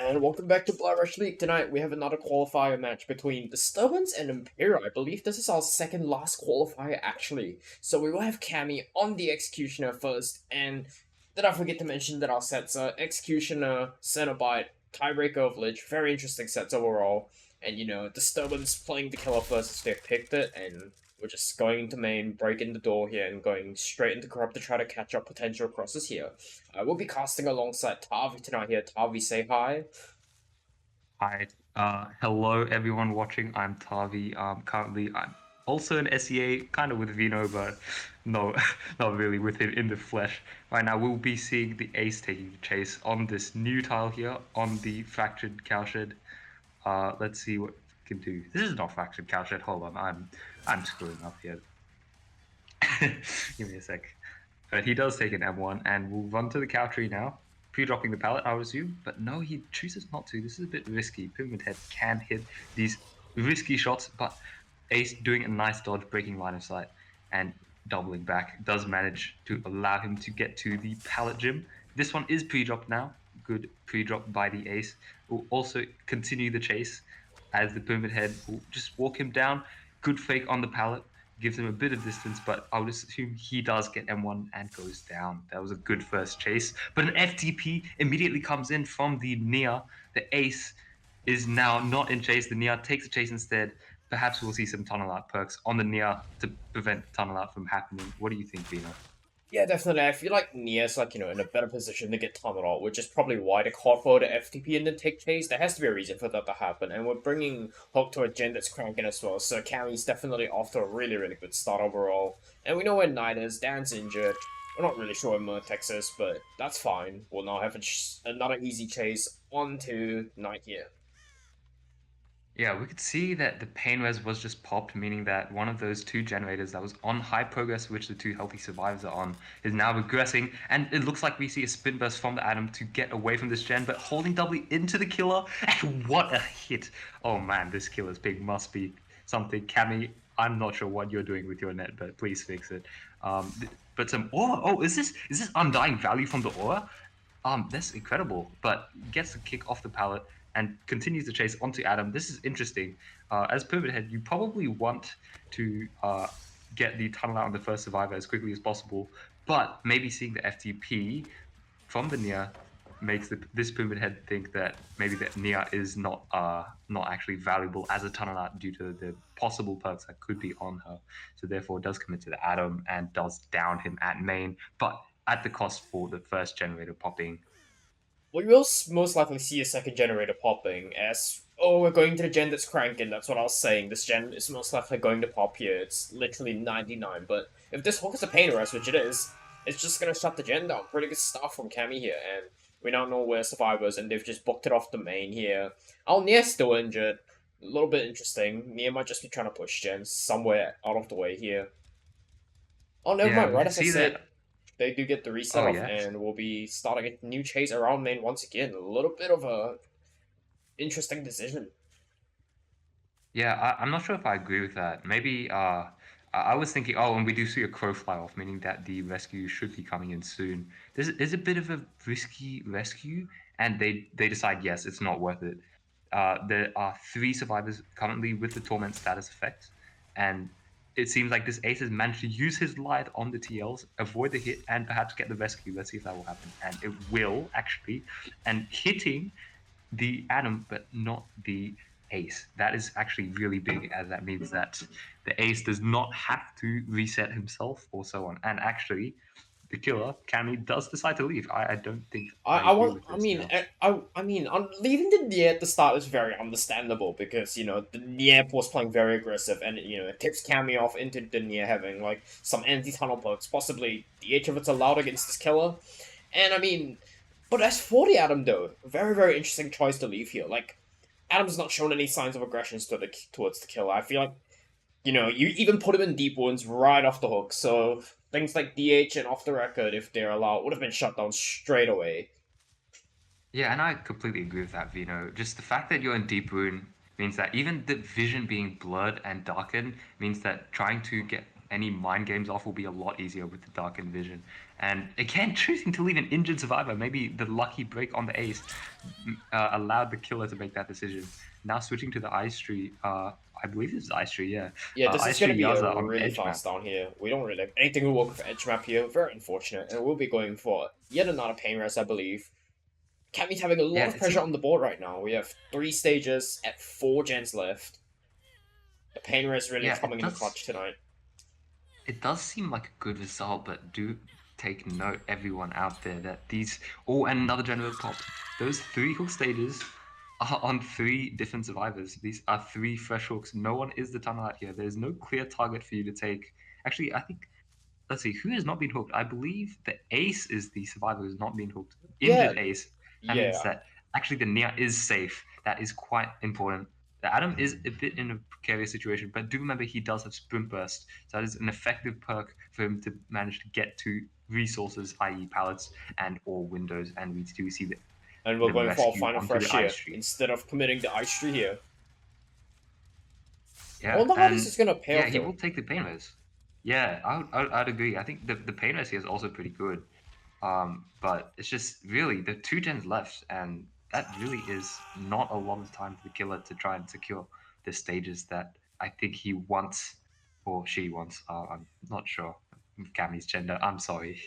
And welcome back to Blood Rush League. Tonight we have another qualifier match between Disturbance and Imperial. I believe this is our second last qualifier actually. So we will have Cammy on the Executioner first, and did I forget to mention that our sets are Executioner, Cenobite, Tiebreaker of Lich. Very interesting sets overall. And Disturbance playing the killer first as they've picked it, and we're just going into main, breaking the door here, and going straight into Corrupt to try to catch up potential crosses here. I will be casting alongside Tavi tonight here. Tavi, say hi. Hi, hello everyone watching. I'm Tavi. Currently I'm also an SEA, kind of with Vino, but no, not really with him in the flesh. Right now we'll be seeing the Ace taking the chase on this new tile here on the Fractured Cowshed. Let's see what we can do. This is not Fractured Cowshed. Hold on, I'm screwing up here. Give me a sec. But he does take an M1, and we'll run to the cow tree now, pre-dropping the pallet, I would assume. But no, he chooses not to. This is a bit risky. Pyramid Head can hit these risky shots, but Ace doing a nice dodge, breaking line of sight, and doubling back does manage to allow him to get to the pallet gym. This one is pre-dropped now. Good pre-drop by the Ace. Will also continue the chase as the Pyramid Head will just walk him down. Good fake on the pallet, gives him a bit of distance, but I would assume he does get M1 and goes down. That was a good first chase. But an FTP immediately comes in from the Nia. The Ace is now not in chase. The Nia takes the chase instead. Perhaps we'll see some tunnel out perks on the Nia to prevent tunnel out from happening. What do you think, Vino? Yeah, definitely. I feel like Nia's in a better position to get tunneled out, which is probably why the call for the FTP and then take chase. There has to be a reason for that to happen, and we're bringing Hulk to a gen that's cranking as well. So Cammy's definitely off to a really, really good start overall. And we know where Knight is. Dan's injured. We're not really sure where Murtex is, but that's fine. We'll now have another easy chase onto Knight here. Yeah, we could see that the pain res was just popped, meaning that one of those two generators that was on high progress, which the two healthy survivors are on, is now regressing. And it looks like we see a spin burst from the Atom to get away from this gen, but holding doubly into the killer. And what a hit! Oh man, this killer's pig must be something. Cammy, I'm not sure what you're doing with your net, but please fix it. But some aura. Oh, is this undying value from the aura? That's incredible. But gets the kick off the pallet and continues the chase onto Adam. This is interesting. As Pyramid Head, you probably want to get the tunnel out on the first survivor as quickly as possible, but maybe seeing the FTP from the Nia makes this Pyramid Head think that maybe the Nia is not actually valuable as a tunnel out due to the possible perks that could be on her. So therefore does commit to the Atom and does down him at main, but at the cost for the first generator popping. We will most likely see a second generator popping as, oh, we're going to the gen that's cranking. That's what I was saying. This gen is most likely going to pop here. It's literally 99. But if this hook is a pain arrest, which it is, it's just going to shut the gen down. Pretty good stuff from Cammy here. And we now know where survivors, and they've just booked it off the main here. Our Nia's still injured. A little bit interesting. Nia might just be trying to push gens somewhere out of the way here. Oh, never Yeah, mind. we Right can as I see said, that. they do get the reset Oh off, yeah. and we'll be starting a new chase around main once again. A little bit of a interesting decision. Yeah, I'm not sure if I agree with that. Maybe I was thinking, oh, and we do see a crow fly off, meaning that the rescue should be coming in soon. This is a bit of a risky rescue, and they decide yes, it's not worth it. There are three survivors currently with the torment status effect, and it seems like this ace has managed to use his light on the TLs, avoid the hit, and perhaps get the rescue. Let's see if that will happen, and it will actually. And hitting the Atom, but not the Ace. That is actually really big, as that means that the Ace does not have to reset himself or so on. And actually, the killer, Cammy, does decide to leave. I don't think I I agree want. with this now. I mean, leaving the Nier at the start is very understandable because the Nier was playing very aggressive, and it tips Cammy off into the Nier having like some anti-tunnel perks, possibly DH if it's allowed against this killer. And I mean, but as for the Adam though, very very interesting choice to leave here. Like Adam's not shown any signs of aggression towards the killer. I feel like you even put him in deep wounds right off the hook. So things like DH and off the record, if they're allowed, would have been shut down straight away. Yeah, and I completely agree with that, Vino. Just the fact that you're in Deep Rune means that even the vision being blurred and darkened means that trying to get any mind games off will be a lot easier with the Darkened Vision. And again, choosing to leave an injured survivor, maybe the lucky break on the ace, allowed the killer to make that decision. Now switching to the Ice Tree, I believe it's Ice Tree, yeah. Yeah, this is Ice gonna Tree be a Yaza on really Edge fast map. down here. We don't really have anything to work with edge map here. Very unfortunate. And we'll be going for yet another pain rest, I believe. Cammy's having a lot Yeah, of it pressure seems, on the board right now. We have 3 stages at 4 gens left. The pain rest really yeah, coming in the clutch tonight. it does seem like a good result, but do take note, everyone out there, that these and another generator pop. Those 3 hook stages are on 3 different survivors. These are 3 fresh hooks. No one is the tunnel out here. There's no clear target for you to take. Actually, I think, let's see, who has not been hooked? I believe the ace is the survivor who's not been hooked. Yeah, Injured ace. That means yeah. that actually the Nia is safe. That is quite important. The Adam is a bit in a precarious situation, but do remember he does have Sprint Burst. So that is an effective perk for him to manage to get to resources, i.e. pallets and or windows, and we do see And we're them going for our rescue final onto fresh the ice here tree. instead of committing the ice tree here. I Yeah, wonder how this and is gonna pay yeah, off he though. will take the pain res. Yeah, I'd agree. I think the pain res here is also pretty good. But it's just really the 2 gens left, and that really is not a lot of time for the killer to try and secure the stages that I think he wants or she wants. I'm not sure of Cammy's gender. I'm sorry.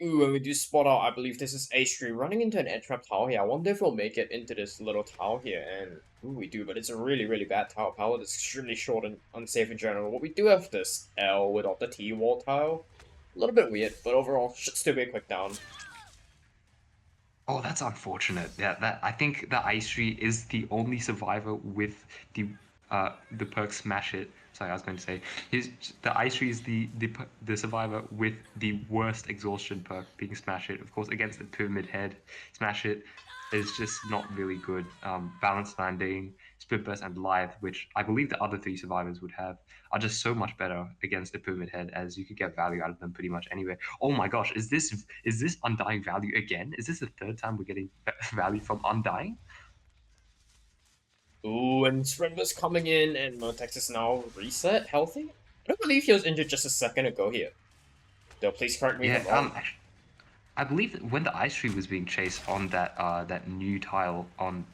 Ooh, when we do spot out, I believe this is Ace Tree running into an edge map tower here. I wonder if we'll make it into this little tower here, and ooh, we do, but it's a really, really bad tower. Palette is extremely short and unsafe in general. But we do have this L without the T wall tile. A little bit weird, but overall, should still be a quick down. Oh, that's unfortunate. Yeah, that I think the Ice Tree is the only survivor with the perk Smash It. Sorry, I was going to say the Ice Tree is the survivor with the worst exhaustion perk being Smash It. Of course, against the Pyramid Head, Smash It is just not really good. Balanced Landing, Split Burst, and Live, which I believe the other 3 survivors would have, are just so much better against the Pyramid Head, as you could get value out of them pretty much anyway. Oh my gosh, is this Undying value again? Is this the 3rd time we're getting value from Undying? Ooh, and Sprinter's coming in, and Motex is now reset, healthy? I don't believe he was injured just a second ago here. Though, please correct me if Yeah, I'm wrong. actually, I believe that when the Ice Tree was being chased on that new tile on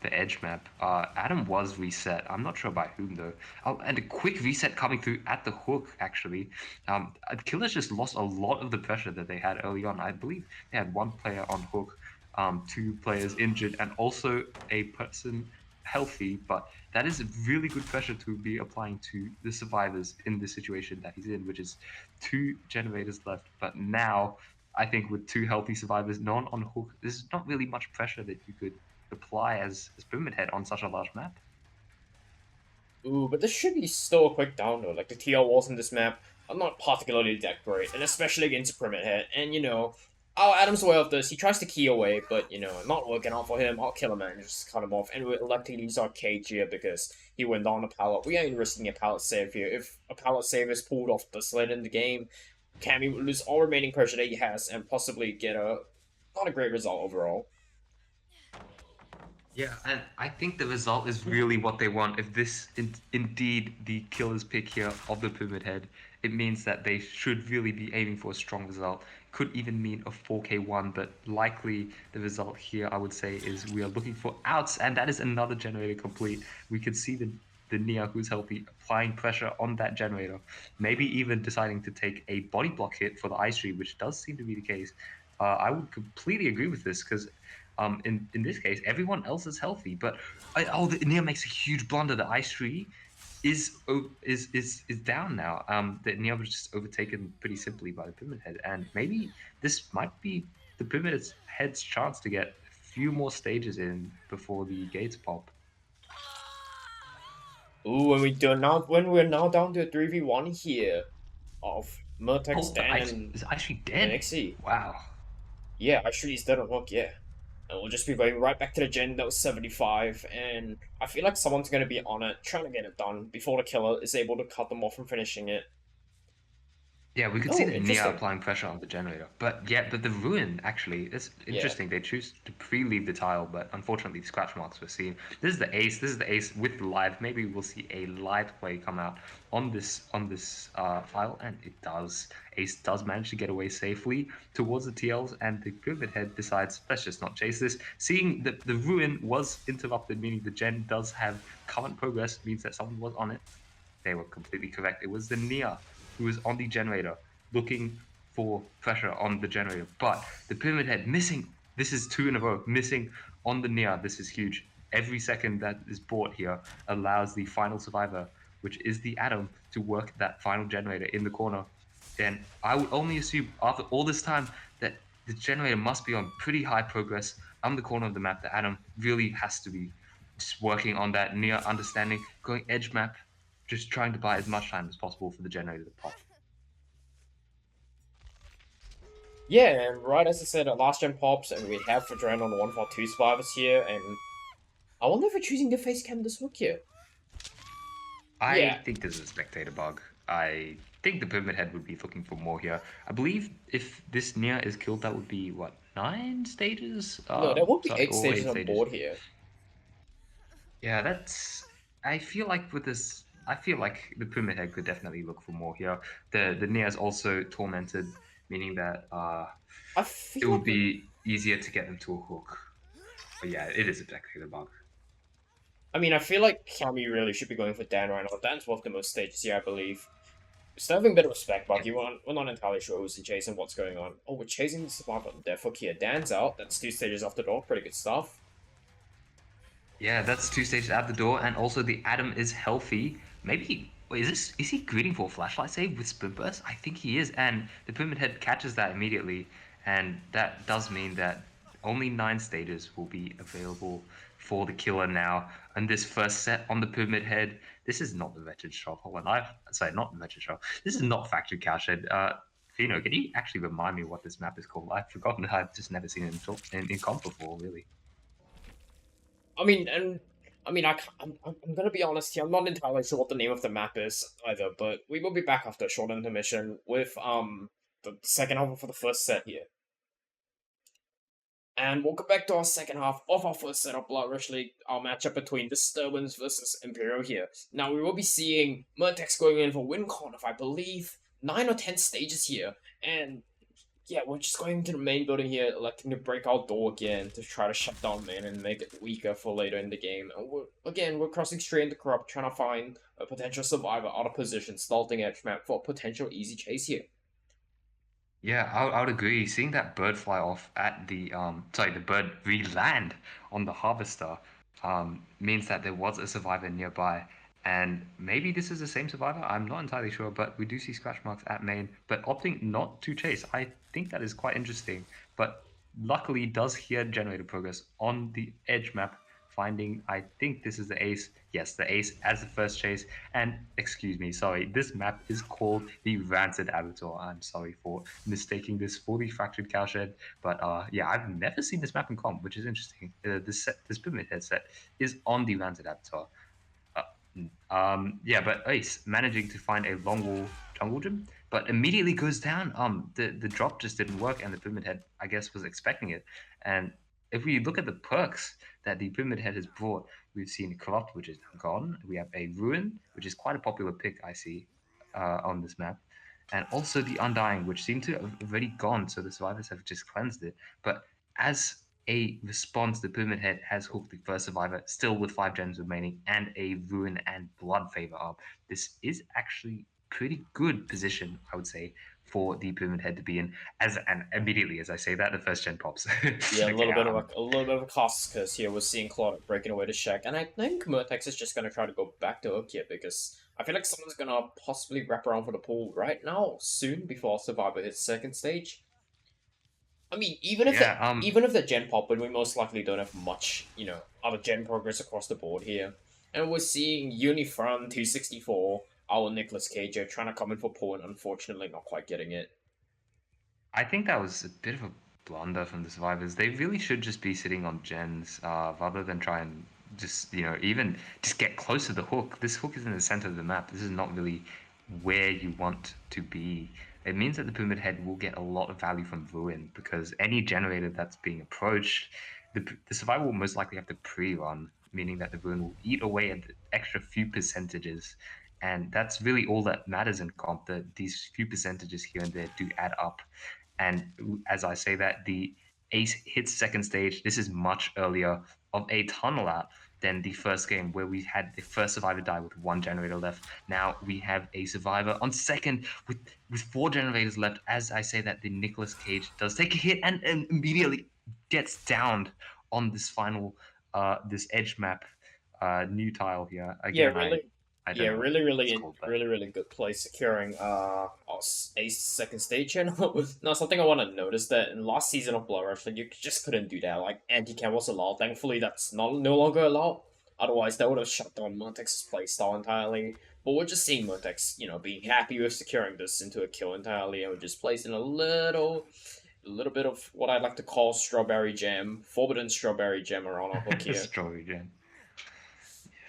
the edge map, Adam was reset. I'm not sure by whom though. Oh, and a quick reset coming through at the hook actually. The Killers just lost a lot of the pressure that they had early on. I believe they had 1 player on hook, 2 players injured, and also a person healthy. But that is really good pressure to be applying to the survivors in the situation that he's in, which is 2 generators left. But now I think with 2 healthy survivors, no one on hook, there's not really much pressure that you could apply as Pyramid Head on such a large map. Ooh, but this should be still a quick down though. Like the TL walls in this map are not particularly that great, and especially against Pyramid Head. And Adam's aware of this. He tries to key away, but not working out for him. Our killer man just cut him off, and we're electing to use our cage here because he went on a pallet. We ain't risking a pallet save here. If a pallet save is pulled off this late in the game, Cammy would lose all remaining pressure that he has and possibly get a not a great result overall. Yeah, and I think the result is really what they want. If this indeed the killer's pick here of the Pyramid Head, it means that they should really be aiming for a strong result. Could even mean a 4K1, but likely the result here, I would say, is we are looking for outs, and that is another generator complete. We could see the Nia, who's healthy, applying pressure on that generator, maybe even deciding to take a body block hit for the Ice Tree, which does seem to be the case. I would completely agree with this because in this case, everyone else is healthy, but the Nia makes a huge blunder. The Ice Tree is down now. The Nia was just overtaken pretty simply by the Pyramid Head, and maybe this might be the Pyramid Head's chance to get a few more stages in before the gates pop. Ooh, when we're now down to a 3v1 here of Murtex, Oh, the Dan, Ice and is actually the dead. Nixie. Wow. Yeah, actually he's dead on hook, yeah. And we'll just be going right back to the gen that was 75, and I feel like someone's gonna be on it, trying to get it done before the killer is able to cut them off from finishing it. Yeah, we could see Oh, the Nia interesting. applying pressure on the generator. But the Ruin, actually, it's Yeah. interesting. They choose to pre-leave the tile, but unfortunately, the scratch marks were seen. This is the ace. This is the ace with the live. Maybe we'll see a live play come out on this file, and it does. Ace does manage to get away safely towards the TLs, and the Pyramid Head decides, let's just not chase this. Seeing that the Ruin was interrupted, meaning the gen does have current progress, means that someone was on it. They were completely correct. It was the Nia who was on the generator looking for pressure on the generator. But the Pyramid Head missing. This is two in a row. Missing on the Nia. This is huge. Every second that is bought here allows the final survivor, which is the Atom, to work that final generator in the corner. And I would only assume after all this time that the generator must be on pretty high progress on the corner of the map. The Atom really has to be just working on that near understanding, going edge map, just trying to buy as much time as possible for the generator to pop. Yeah, and right as I said, last gen pops, and we have Adrenaline one of our two survivors here, and I wonder if we're choosing to face cam this hook here. I Yeah, think this is a spectator bug. I think the Pyramid Head would be looking for more here. I believe if this Nia is killed, that would be what, 9 stages? no, there won't be Sorry, 8 all stages eight on stages. board here. Yeah, that's. I feel like with this, I feel like the Pyramid Head could definitely look for more here. The Nia is also tormented, meaning that I it feel would like we be easier to get them to a hook. But yeah, it is a spectator bug. I mean, I feel like Kami really should be going for Dan right now. Dan's worth the most stages here, I believe. Still having a bit of a spec bug. We're not entirely sure who's chasing what's going on. Oh, we're chasing the survivor on Death Hook here. Dan's out. That's 2 stages off the door. Pretty good stuff. Yeah, that's 2 stages out the door, and also the Atom is healthy. Maybe wait, is he greeting for a flashlight save with Spin Burst? I think he is, and the Pyramid Head catches that immediately, and that does mean that only 9 stages will be available for the killer now. And this first set on the Pyramid Head, this is not the veteran shop. Hold on, sorry, not the veteran shop. This is not Factory Cowshed. Fino, can you actually remind me what this map is called? I've forgotten. I've just never seen it in comp before, really. I mean, and I mean, I'm gonna be honest here. I'm not entirely sure what the name of the map is either, but we will be back after a short intermission with the second half for the first set here. And we'll go back to our second half of our first set of Blood Rush League, our matchup between Disturbance versus Imperial here. Now, we will be seeing Murtex going in for win con of, I believe, 9 or 10 stages here. And yeah, we're just going to the main building here, electing to break our door again to try to shut down man and make it weaker for later in the game. And we're crossing straight into Corrupt, trying to find a potential survivor out of position, starting edge map for a potential easy chase here. Yeah, I would agree. Seeing that bird fly off at the bird re-land on the harvester, means that there was a survivor nearby, and maybe this is the same survivor. I'm not entirely sure, but we do see scratch marks at main, but opting not to chase. I think that is quite interesting. But luckily, does hear generator progress on the edge map, finding. I think this is the ace. Yes, the ace as the first chase. And excuse me, sorry, this map is called the Rancid Avatar. I'm sorry for mistaking this for the Fractured Cowshed, but yeah, I've never seen this map in comp, which is interesting. This Pyramid headset is on the Rancid Avatar. Yeah, but Ace managing to find a long wall jungle gym, but immediately goes down. The drop just didn't work, and the Pyramid Head, I guess, was expecting it. And if we look at the perks that the Pyramid Head has brought, we've seen Corrupt, which is now gone. We have a Ruin, which is quite a popular pick, I see, on this map. And also the Undying, which seemed to have already gone, so the survivors have just cleansed it. But as a response, the Pyramid Head has hooked the first survivor, still with 5 gems remaining, and a Ruin and Blood favor up. This is actually pretty good position, I would say, for the Pyramid Head to be in. And immediately as I say that, the first gen pops. Yeah, Okay, a little bit of a cost because here we're seeing Claude breaking away to Shaq, and I think Murtex is just gonna try to go back to Hook here because I feel like someone's gonna possibly wrap around for the pool right now, soon before Survivor hits second stage. I mean, yeah, even if the gen pop, but we most likely don't have much, other gen progress across the board here, and we're seeing Unifront 264, our Nicholas Cage trying to come in for pool, and unfortunately not quite getting it. I think that was a bit of a blunder from the survivors. They really should just be sitting on gens, rather than try and just even just get close to the hook. This hook is in the center of the map. This is not really where you want to be. it means that the Pyramid Head will get a lot of value from Ruin because any generator that's being approached, the survivor will most likely have to pre-run, meaning that the Ruin will eat away at the extra few percentages. And that's really all that matters in comp, that these few percentages here and there do add up. And as I say that, the Ace hits second stage. This is much earlier of a tunnel out than the first game where we had the first survivor die with one generator left. Now we have a survivor on second with four generators left. As I say that, the Nicolas Cage does take a hit and immediately gets downed on this final this edge map new tile here. Yeah, Again, really. I don't Yeah, know what really, it's really, called, but really good play securing Ace second stage channel. Now, something I want to notice that in last season of Blood Rush, like, you just couldn't do that. Like, anti-cam was allowed. Thankfully, that's no longer allowed. Otherwise, that would have shut down Montex's playstyle entirely. But we're just seeing Montex, being happy with securing this into a kill entirely, and we're just placing a little bit of what I'd like to call strawberry jam, forbidden strawberry jam around our hook here. Strawberry Gen.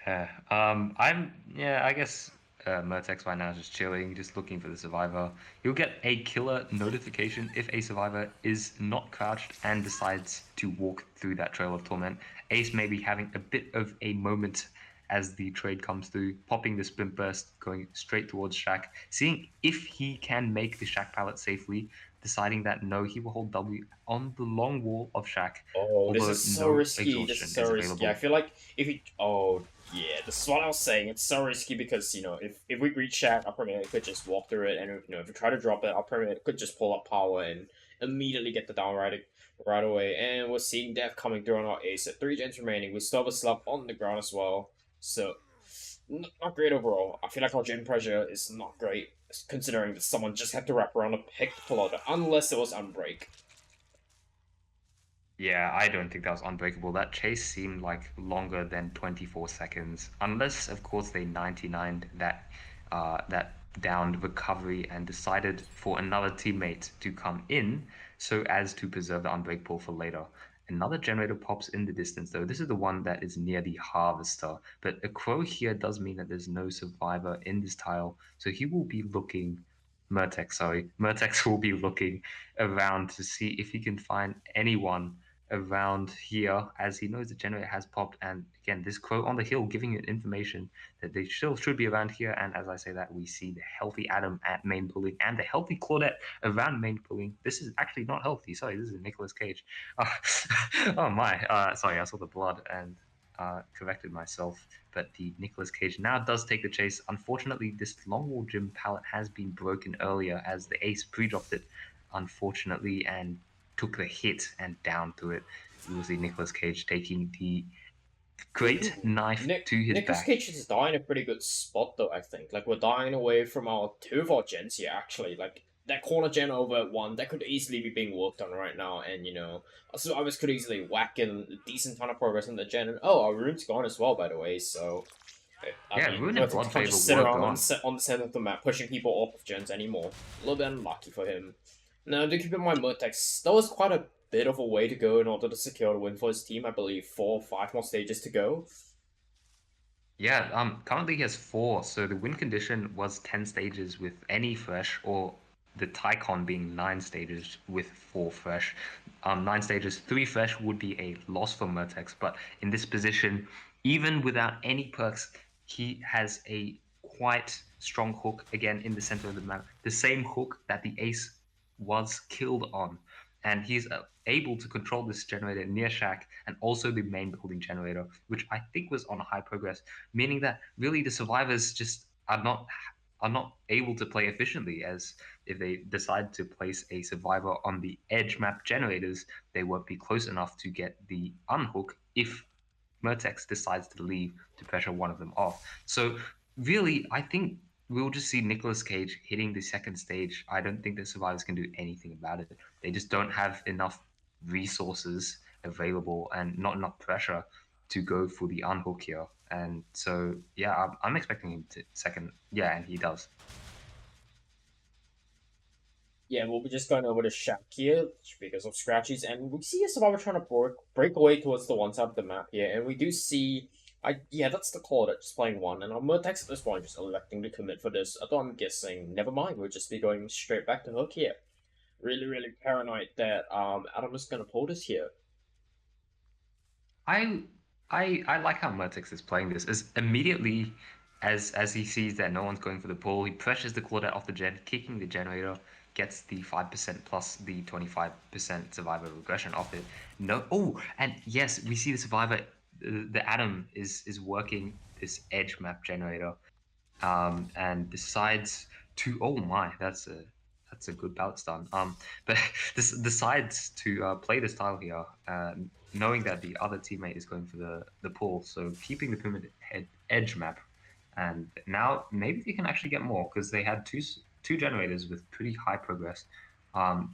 Yeah. I guess Murtex right now is just chilling, just looking for the survivor. You'll get a killer notification if a survivor is not crouched and decides to walk through that trail of torment. Ace may be having a bit of a moment as the trade comes through, popping the sprint burst, going straight towards Shack, seeing if he can make the Shack pallet safely, deciding that no, he will hold W on the long wall of Shack, Oh, this although is so no risky. This exhaustion is is so risky. I available. feel like if you, oh yeah, this is what I was saying. It's so risky because if we reach that upper mid, it could just walk through it, and if we try to drop it, upper mid could just pull up power and immediately get the down right away. And we're seeing death coming through on our ace at 3 gens remaining. We still have a slump on the ground as well, so not great overall. I feel like our gen pressure is not great considering that someone just had to wrap around a pick to pull out it, unless it was unbreak. Yeah, I don't think that was unbreakable. That chase seemed like longer than 24 seconds, unless, of course, they 99'd that downed recovery and decided for another teammate to come in so as to preserve the unbreakable for later. Another generator pops in the distance, though. This is the one that is near the harvester, but a crow here does mean that there's no survivor in this tile, so he will be looking. Murtex will be looking around to see if he can find anyone around here as he knows the generator has popped. And again, this quote on the hill giving it information that they still should be around here. And as I say that, we see the healthy Adam at main pulling and the healthy Claudette around main pulling. This is actually not healthy. Sorry, this is Nicolas Cage. Oh my. Sorry, I saw the blood and corrected myself. But the Nicolas Cage now does take the chase. Unfortunately, this Longwall Gym pallet has been broken earlier as the ace pre-dropped it, unfortunately, and took the hit and down to it. We will see Nicolas Cage taking the great Ooh, knife to his Nicholas back. Cage is dying a pretty good spot though. I think like we're dying away from our two of our gens here. Actually, like that corner gen over at one that could easily be being worked on right now, and also I was could easily whack in a decent ton of progress in the gen. And oh, our rune's gone as well, by the way. So I Yeah, mean, Ruin and Vertex Blood can't Favor just sit were around gone. on the center of the map pushing people off of gens anymore. A little bit unlucky for him. Now, do keep in mind, Vertex, that was quite a bit of a way to go in order to secure the win for his team. I believe 4 or 5 more stages to go. Yeah, currently he has four, so the win condition was 10 stages with any fresh, or the Tycon being 9 stages with four fresh. 9 stages, three fresh would be a loss for Murtex, but in this position, even without any perks, he has a quite strong hook again in the center of the map. The same hook that the ace was killed on. And he's able to control this generator near Shack and also the main building generator, which I think was on high progress, meaning that really the survivors just are not able to play efficiently, as if they decide to place a survivor on the edge map generators, they won't be close enough to get the unhook if Murtex decides to leave to pressure one of them off. So really, I think we'll just see Nicolas Cage hitting the second stage. I don't think the survivors can do anything about it. They just don't have enough resources available and not enough pressure to go for the unhook here. And so, yeah, I'm expecting him to second. Yeah, and he does. Yeah, we'll be just going over to Shack here because of scratches, and we see a survivor trying to break away towards the one side of the map here, and we do see Yeah, that's the call that just playing one, and Murtex at this point just electing to commit for this. Although I'm guessing, never mind, we'll just be going straight back to hook here. Really, really paranoid that Adam is gonna pull this here. I I like how Mertix is playing this. Is immediately as he sees that no one's going for the pull, he pressures the Claudette off the gen, kicking the generator, gets the 5% plus the 25% survivor regression off it. No, oh, and yes, we see the survivor, the Atom is working this edge map generator, and decides to. Oh my, that's a good bout stun. But this decides to play the style here, knowing that the other teammate is going for the pull, so keeping the pyramid edge map, and now maybe they can actually get more because they had two generators with pretty high progress.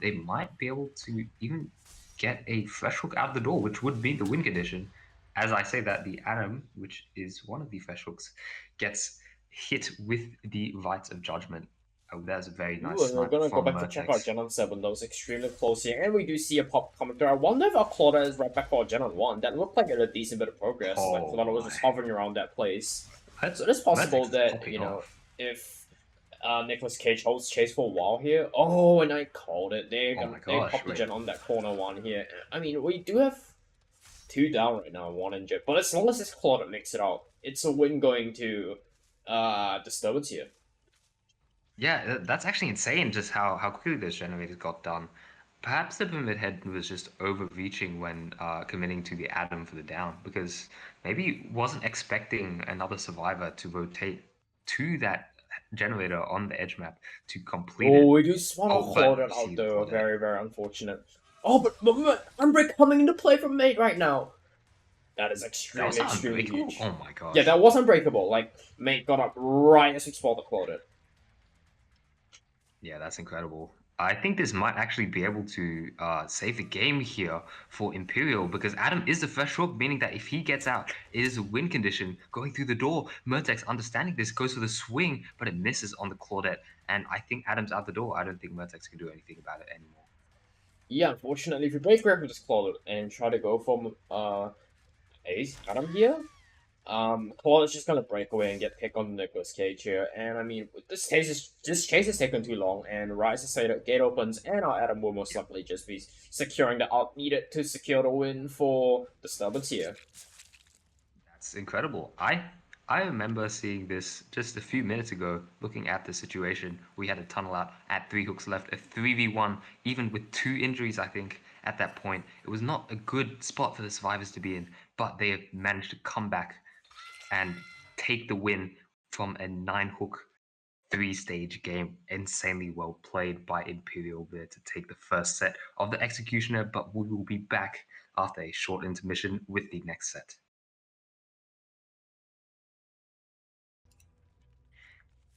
They might be able to even get a fresh hook out of the door, which would be the win condition. As I say that, the Atom, which is one of the fresh hooks, gets hit with the Rites of Judgment. Oh, that's a very Ooh, nice and we're snipe gonna go from back to check out Mertex. Gen on 7, that was extremely close here, and we do see a pop coming through. I wonder if our Claudia is right back for Gen on 1. That looked like a decent bit of progress, like Oh Claudia was my. just hovering around that place. So it is possible Mertex is that, popping off. if Nicholas Cage holds chase for a while here. Oh, and I called it. Oh my They gosh, popped the wait. Gen on that corner one here. I mean, we do have two down right now, one injured. But as long as this Claudia makes it out, it's a win going to Disturbance here. Yeah, that's actually insane just how quickly those generators got done. Perhaps the Pyramid Head was just overreaching when committing to the Atom for the down, because maybe wasn't expecting another survivor to rotate to that generator on the edge map to complete Oh, it. we do spot a Oh, but Claudia we see out the there. Claudette. Very, very unfortunate. Oh, but Unbreak coming into play from Mate right now. That is That was extremely, not extremely unbreakable. huge. Oh my Yeah, gosh. that was unbreakable. Like, Mate got up right as we spot the Claudia. Yeah, that's incredible. I think this might actually be able to save the game here for Imperial because Adam is the fresh hook, meaning that if he gets out, it is a win condition going through the door. Murtex, understanding this, goes for the swing, but it misses on the Claudette. And I think Adam's out the door. I don't think Murtex can do anything about it anymore. Yeah, unfortunately, if you break grab with this Claudia and try to go from Ace Adam here, Claudia's just gonna break away and get picked on Nicholas Cage here. And I mean, this chase is taking too long, and Rise say that gate opens, and our Adam will most likely just be securing the out needed to secure the win for Disturbance here. That's incredible. I remember seeing this just a few minutes ago, looking at the situation. We had a tunnel out at three hooks left, a 3v1, even with two injuries, I think, at that point. It was not a good spot for the survivors to be in, but they have managed to come back and take the win from a nine hook, three stage game. Insanely well played by Imperial there to take the first set of the Executioner, but we will be back after a short intermission with the next set.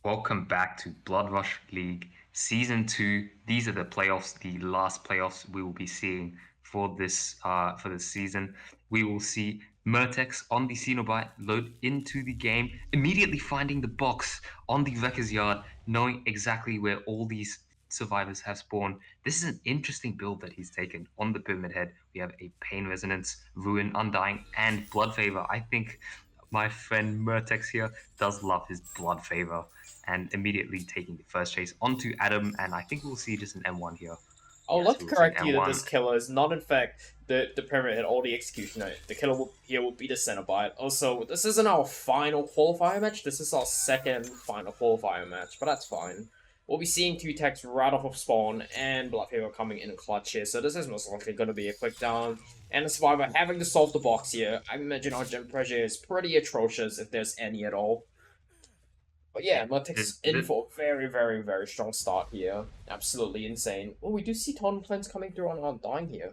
Welcome back to Blood Rush League Season 2. These are the playoffs, the last playoffs we will be seeing for this season. We will see Murtex on the Cenobite load into the game, immediately finding the box on the Wrecker's Yard, knowing exactly where all these survivors have spawned. This is an interesting build that he's taken on the Pyramid Head. We have a Pain Resonance, Ruin, Undying, and Blood Favor. I think my friend Murtex here does love his Blood Favor and immediately taking the first chase onto Adam. And I think we'll see just an M1 here. I would Yes, like to we will see an correct you that M1. this killer is not, in fact, the Pyramid Head or the Executioner. The killer here will be the Cenobite. Also, this isn't our final qualifier match. This is our second final qualifier match, but that's fine. We'll be seeing two techs right off of spawn and Bloodfever coming in clutch here, so this is most likely going to be a quick down. And the Survivor having to solve the box here. I imagine our gen pressure is pretty atrocious if there's any at all. But Yeah, yeah, Murtic's in for a very, very, very strong start here. Absolutely insane. Oh, we do see Totem Plants coming through on Undying here.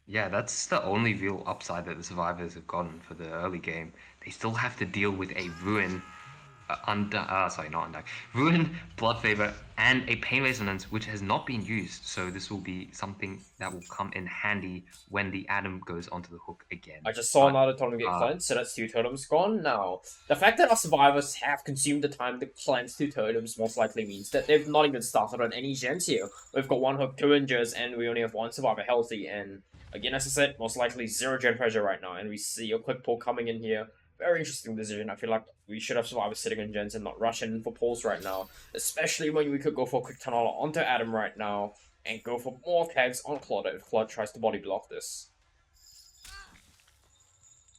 yeah, that's the only real upside that the survivors have gotten for the early game. They still have to deal with a ruin sorry, not Undying. Ruin, Blood Favor, and a Pain Resonance, which has not been used. So this will be something that will come in handy when the Atom goes onto the hook again. I just saw another totem get cleansed, so that's two totems gone. Now, the fact that our survivors have consumed the time to cleanse two totems most likely means that they've not even started on any gens here. We've got one hook, two injures, and we only have one survivor healthy, and Again, as I said, most likely 0 gen pressure right now, and we see a quick pull coming in here. Very interesting decision. I feel like we should have survived sitting on gens and not rushing in for pulls right now, especially when we could go for a quick tunnel onto Adam right now and go for more tags on Claude if Claude tries to body block this.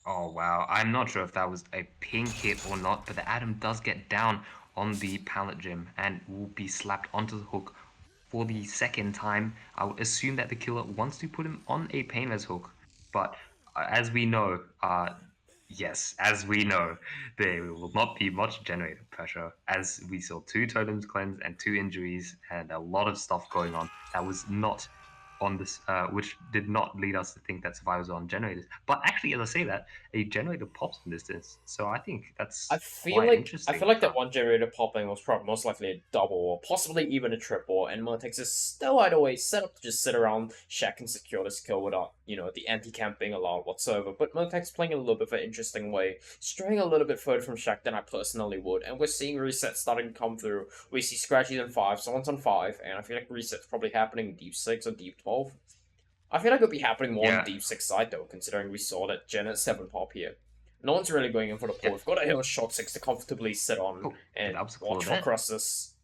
Oh wow, I'm not sure if that was a ping hit or not, but the Atom does get down on the pallet gem and will be slapped onto the hook for the second time. I would assume that the killer wants to put him on a pain res hook, but as we know, yes, as we know, there will not be much generator pressure, as we saw 2 totems cleansed and 2 injuries and a lot of stuff going on that was not on this, which did not lead us to think that survivors are on generators. But actually, as I say that, a generator pops from distance, so I think that's quite I feel interesting. like that one generator popping was probably most likely a double or possibly even a triple, and Mertex is still either way set up to just sit around, Shack and secure this kill without, the anti-camp being allowed whatsoever. But Mertex playing a little bit of an interesting way, straying a little bit further from Shack than I personally would, and we're seeing resets starting to come through. We see Scratchies on 5, someone's on 5, and I feel like resets probably happening in Deep 6 or Deep 12. I feel like it'll be happening more on Yeah, the Deep 6 side though, considering we saw that Gen at 7 pop here. No one's really going in for the pull. yeah. We've got a hill short 6 to comfortably sit on Oh, but that and was a watch for Claudette. crosses.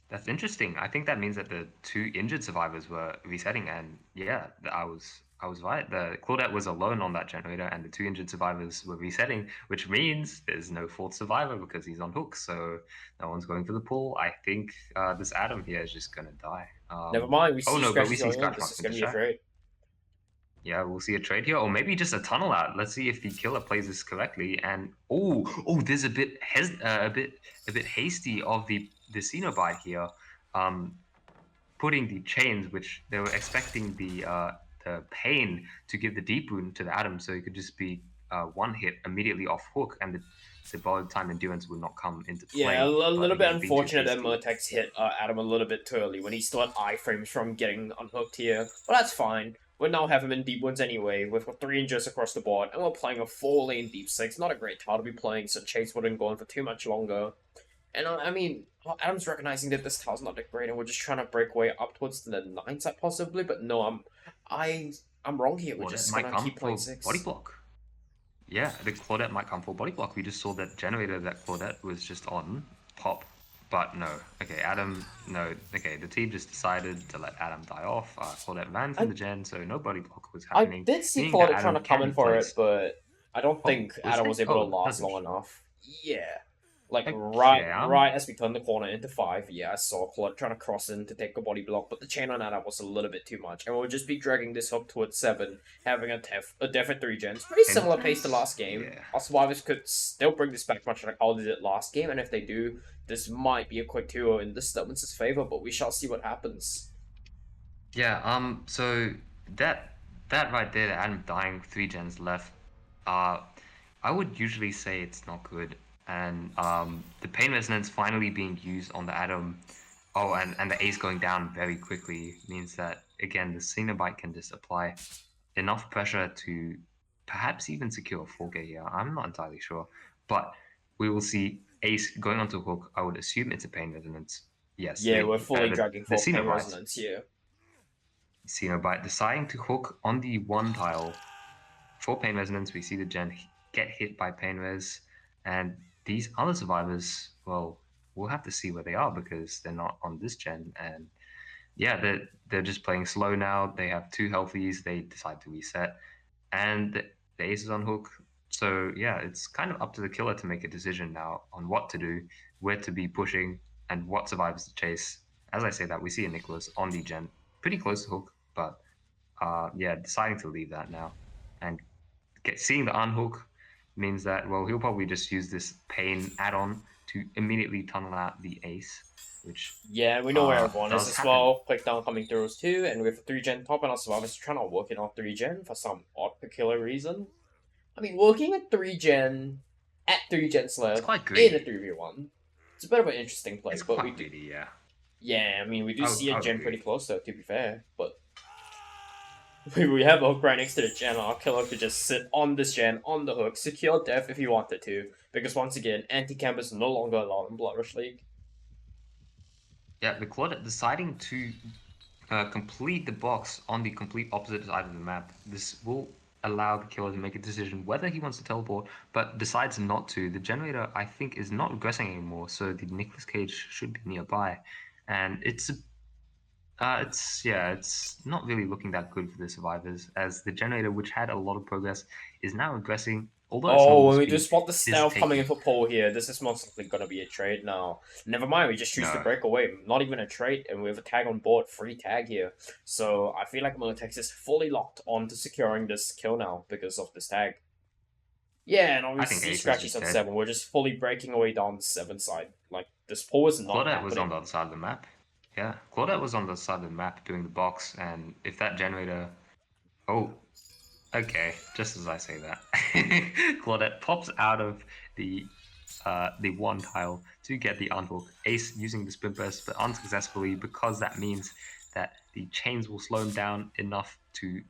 That's interesting. I think that means that the 2 injured survivors were resetting, and yeah, I was right. The Claudette was alone on that generator, and the 2 injured survivors were resetting, which means there's no fourth survivor because he's on hook, so no one's going for the pull. I think this Adam here is just gonna die. Never mind, we Oh see no, but we Scratchies see going in. Scratch This Marks is into going to be a Shack. trade. Yeah, we'll see a trade here, or maybe just a tunnel out. Let's see if the killer plays this correctly. And there's a bit hasty of the Cenobite here, um, putting the chains, which they were expecting the pain to give the deep wound to the Atom, so it could just be one hit immediately off hook, and the borrowed time endurance would not come into Yeah, a play. But little bit again, being too unfortunate that hasty. Mertex hit Adam a little bit too early when he still had iframes from getting unhooked here. But that's fine. We now have him in deep ones anyway. We've got 3 injuries across the board, and we're playing a 4 lane deep 6. Not a great tile to be playing, so Chase wouldn't go on for too much longer. And I mean, Adam's recognizing that this tile's not that great, and we're just trying to break way up towards the 9 side possibly. But no, I'm wrong here. We're Well, that just might gonna come keep playing for body 6. block. Yeah, the Claudette might come for body block. We just saw that generator that Claudette was just on pop, but no. Okay, Adam, no. Okay, the team just decided to let Adam die off. Claudette ran from I the gen, so no body block was I happening, did see meaning that Claudia trying Adam to come can in be for it, placed. but I don't Oh, think was Adam it? was able to Oh, that's last long interesting. enough. Yeah. Like Okay, right as we turned the corner into 5, yeah, I saw Claude trying to cross in to take a body block, but the chain on Adam was a little bit too much, and we'll just be dragging this hook towards 7, having a def at 3 gens. Pretty similar pace to last game. Yeah. Our survivors could still bring this back much like how they did last game, and if they do, this might be a quick 2-0 in Disturbance's favor, but we shall see what happens. Yeah, so that right there, the Adam dying 3 gens left, uh, I would usually say it's not good. And the pain resonance finally being used on the Adam, oh, and the ace going down very quickly means that again the Cenobite can just apply enough pressure to perhaps even secure a 4K here. I'm not entirely sure, but we will see ace going onto hook. I would assume it's a pain resonance. Yes, Yeah, we're fully dragging the for pain Cenobite. resonance here. Cenobite deciding to hook on the 1 tile for pain resonance. We see the gen get hit by pain res, and these other survivors, well, we'll have to see where they are because they're not on this gen. And yeah, they're just playing slow now. They have 2 healthies. They decide to reset, and the ace is on hook. So yeah, it's kind of up to the killer to make a decision now on what to do, where to be pushing, and what survivors to chase. As I say that, we see a Nicholas on the gen, pretty close to hook, but yeah, deciding to leave that now, and seeing the unhook means that, well, he'll probably just use this pain add-on to immediately tunnel out the ace, which Yeah, we know where everyone is does as happen. well. Quick down coming through us too, and with a 3 gen top, and our survivors trying to work it on 3 gen for some odd peculiar reason. I mean, working at 3 gens It's left quite in a greedy. 3v1. It's a bit of an interesting play, It's but we quite do. greedy, yeah. Yeah, I mean, we do see I a would gen pretty agree. close though, to be fair, but we have a hook right next to the gen. Our killer could just sit on this gen, on the hook, secure death if he wanted to, because once again, anti-camp is no longer allowed in Blood Rush League. Yeah, the Claudette deciding to complete the box on the complete opposite side of the map. This will allow the killer to make a decision whether he wants to teleport, but decides not to. The generator, I think, is not regressing anymore, so the Nicolas Cage should be nearby, and it's not really looking that good for the survivors, as the generator, which had a lot of progress, is now regressing. Although it's Oh, normal when we do speed, spot the it is stealth coming in taking for Paul here, this is most likely gonna be a trade now. Never mind, we just choose to no. break away. Not even a trade, and we have a tag on board, free tag here. So I feel like Mertex is fully locked on to securing this kill now because of this tag. Yeah, and I think obviously Ace is Scratchy's just on dead. 7. We're just fully breaking away down the 7 side. Like, this pull is not Claudette was on happening. the other side of the map. Yeah, Claudette was on the side of the map doing the box, and if that generator, oh, okay, just as I say that, Claudette pops out of the one tile to get the unhook. Ace using the sprint burst, but unsuccessfully, because that means that the chains will slow him down enough to